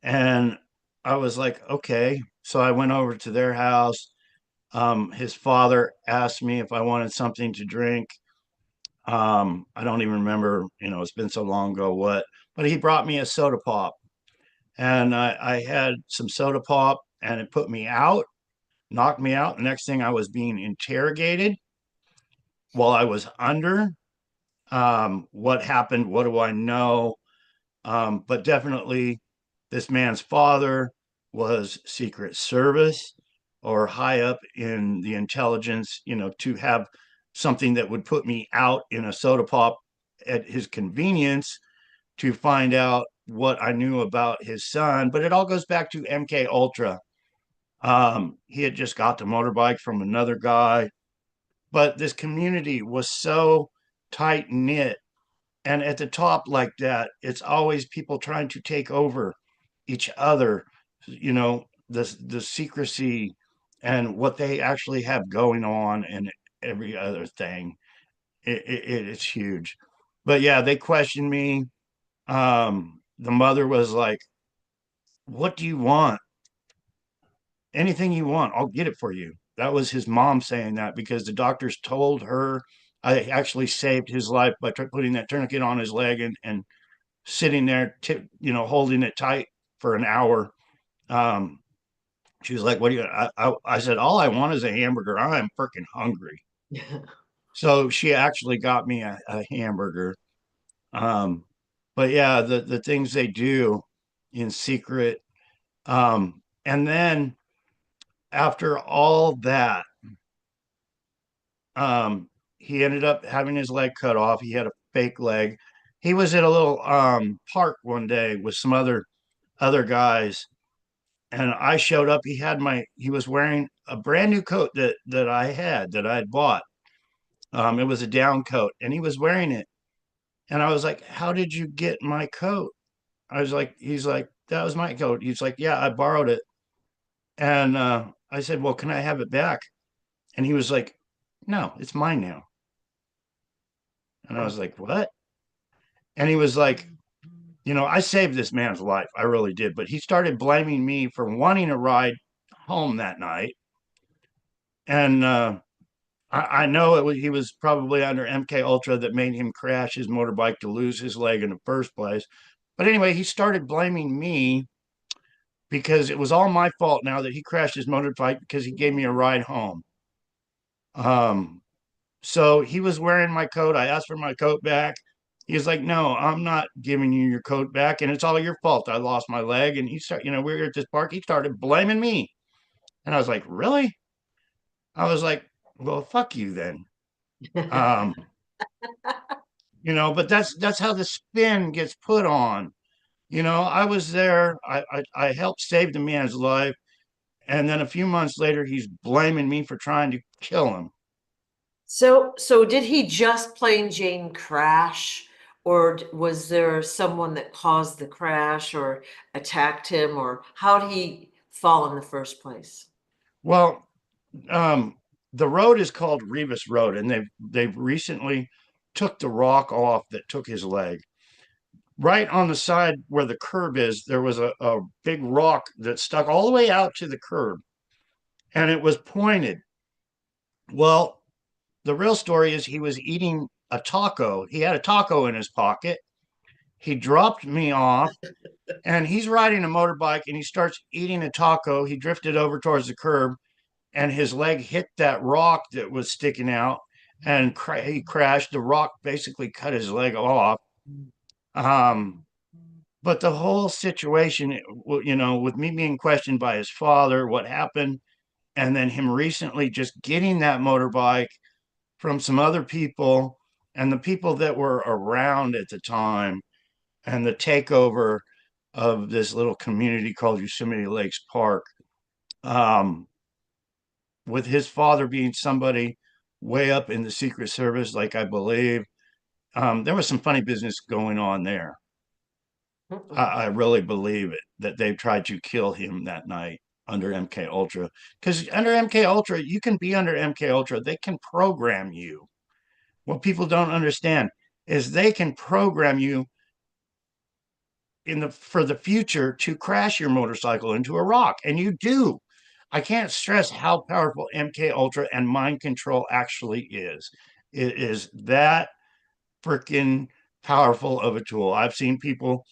And I was like, okay. So I went over to their house. His father asked me if I wanted something to drink. I don't even remember, you know, it's been so long ago what, but he brought me a soda pop. And I had some soda pop and it put me out, knocked me out. The next thing I was being interrogated while I was under. What happened? What do I know? But definitely this man's father was Secret Service or high up in the intelligence, you know, to have something that would put me out in a soda pop at his convenience to find out what I knew about his son. But it all goes back to MK Ultra. He had just got the motorbike from another guy, but this community was so tight knit. And at the top like that, it's always people trying to take over each other, you know, the secrecy and what they actually have going on and every other thing. It's huge. But yeah, they questioned me. The mother was like, what do you want? Anything you want, I'll get it for you. That was his mom saying that because the doctors told her I actually saved his life by putting that tourniquet on his leg and sitting there, you know, holding it tight for an hour. Um, she was like, what do you, I said, all I want is a hamburger. I'm freaking hungry. So she actually got me a hamburger. Um, but yeah, the things they do in secret. And then after all that, he ended up having his leg cut off. He had a fake leg. He was at a little park one day with some other guys, and I showed up. He was wearing a brand new coat that I had bought. It was a down coat, and he was wearing it. And I was like, "How did you get my coat?" I was like, "He's like, that was my coat." He's like, "Yeah, I borrowed it." And I said, "Well, can I have it back?" And he was like, "No, it's mine now." And I was like, "What?" And he was like, "You know, I saved this man's life. I really did." But he started blaming me for wanting a ride home that night. And I know he was probably under MK Ultra that made him crash his motorbike to lose his leg in the first place. But anyway, he started blaming me because it was all my fault now that he crashed his motorbike because he gave me a ride home. Um, so he was wearing my coat. I asked for my coat back. He was like, "No, I'm not giving you your coat back, and it's all your fault. I lost my leg." And he started, you know, we were at this park. He started blaming me, and I was like, "Really?" I was like, "Well, fuck you then." Um, you know, but that's how the spin gets put on. You know, I was there. I helped save the man's life, and then a few months later, he's blaming me for trying to kill him. So did he just plain Jane crash, or was there someone that caused the crash or attacked him, or how did he fall in the first place? Well, um, the road is called Revis Road, and they've recently took the rock off that took his leg. Right on the side where the curb is, there was a big rock that stuck all the way out to the curb, and it was pointed. Well, the real story is he was eating a taco. He had a taco in his pocket. He dropped me off, and he's riding a motorbike, and he starts eating a taco. He drifted over towards the curb, and his leg hit that rock that was sticking out, and he crashed. The rock basically cut his leg off. But the whole situation, with me being questioned by his father, what happened, and then him recently just getting that motorbike from some other people and the people that were around at the time, and the takeover of this little community called Yosemite Lakes Park, um, with his father being somebody way up in the Secret Service, like I believe, there was some funny business going on there. I really believe it that they tried to kill him that night under MK Ultra, because under MK Ultra you can be under MK Ultra. They can program you. What people don't understand is they can program you for the future to crash your motorcycle into a rock, and you do. I can't stress how powerful MK Ultra and mind control actually is. It is that freaking powerful of a tool. I've seen people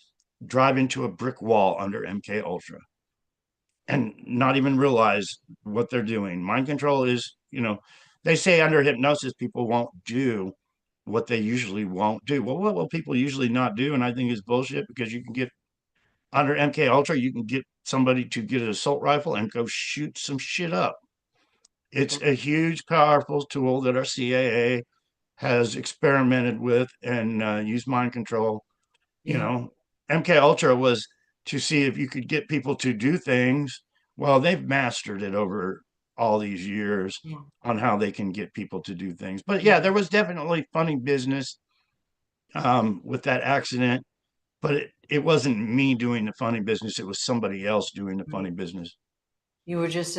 drive into a brick wall under MK Ultra and not even realize what they're doing. Mind control is, they say under hypnosis people won't do what they usually won't do. Well, what will people usually not do? And I think is bullshit, because you can get under MK Ultra, you can get somebody to get an assault rifle and go shoot some shit up. It's a huge, powerful tool that our CAA has experimented with and used mind control. Yeah. MK Ultra was to see if you could get people to do things. Well, they've mastered it over all these years Yeah. on how they can get people to do things. But yeah, there was definitely funny business with that accident, but it wasn't me doing the funny business. It was somebody else doing the funny business. You were just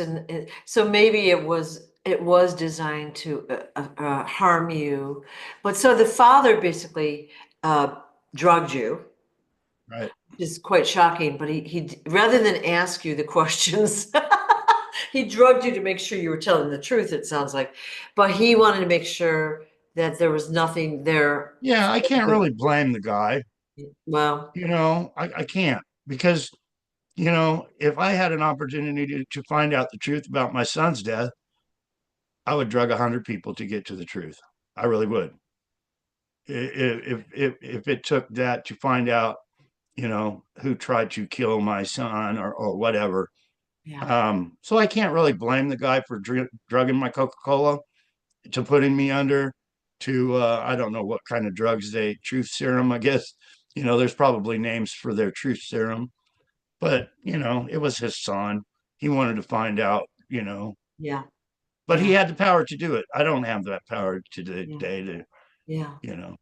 so maybe it was designed to harm you, but so the father basically drugged you, Right. which is quite shocking. But he rather than ask you the questions, he drugged you to make sure you were telling the truth. It sounds like, but he wanted to make sure that there was nothing there. Yeah, I can't really blame the guy. Well, I can't, because, if I had an opportunity to find out the truth about my son's death, I would drug 100 people to get to the truth. I really would. If it took that to find out, who tried to kill my son or whatever. yeah, So I can't really blame the guy for drugging my Coca-Cola, to putting me under, to I don't know what kind of drugs truth serum, I guess. There's probably names for their truth serum, but it was his son. He wanted to find out, yeah, but he yeah, had the power to do it. I don't have that power to the yeah, day to, yeah. you know.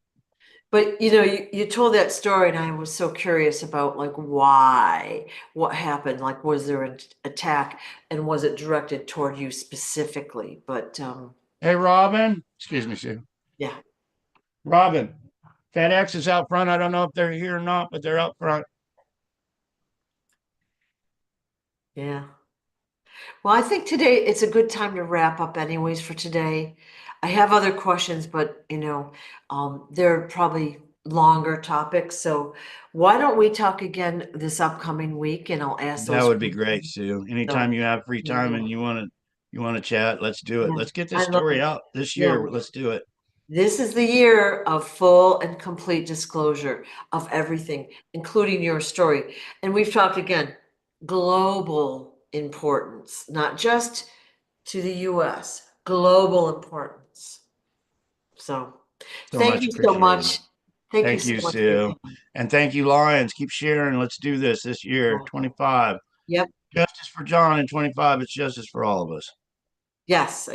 But you told that story, and I was so curious about like why, what happened, like was there an attack, and was it directed toward you specifically? But Hey, Robin, excuse me, Sue. yeah, Robin, FedEx is out front. I don't know if they're here or not, but they're out front. yeah. Well, I think today it's a good time to wrap up anyways for today. I have other questions, but they're probably longer topics. So why don't we talk again this upcoming week, and I'll ask That those would be great, questions. Sue. Anytime So you have free time and yeah, you want to chat, let's do it. yeah, Let's get this I love story it. out this Yeah. year. Let's do it. This is the year of full and complete disclosure of everything, including your story. And we've talked again, global importance, not just to the US, global importance. So So thank much you so appreciated. much. Thank you Thank so you, much for your Sue. time. And thank you, Lions. Keep sharing. Let's do this year, 25. Yep. Justice for John, and 25, it's justice for all of us. Yes.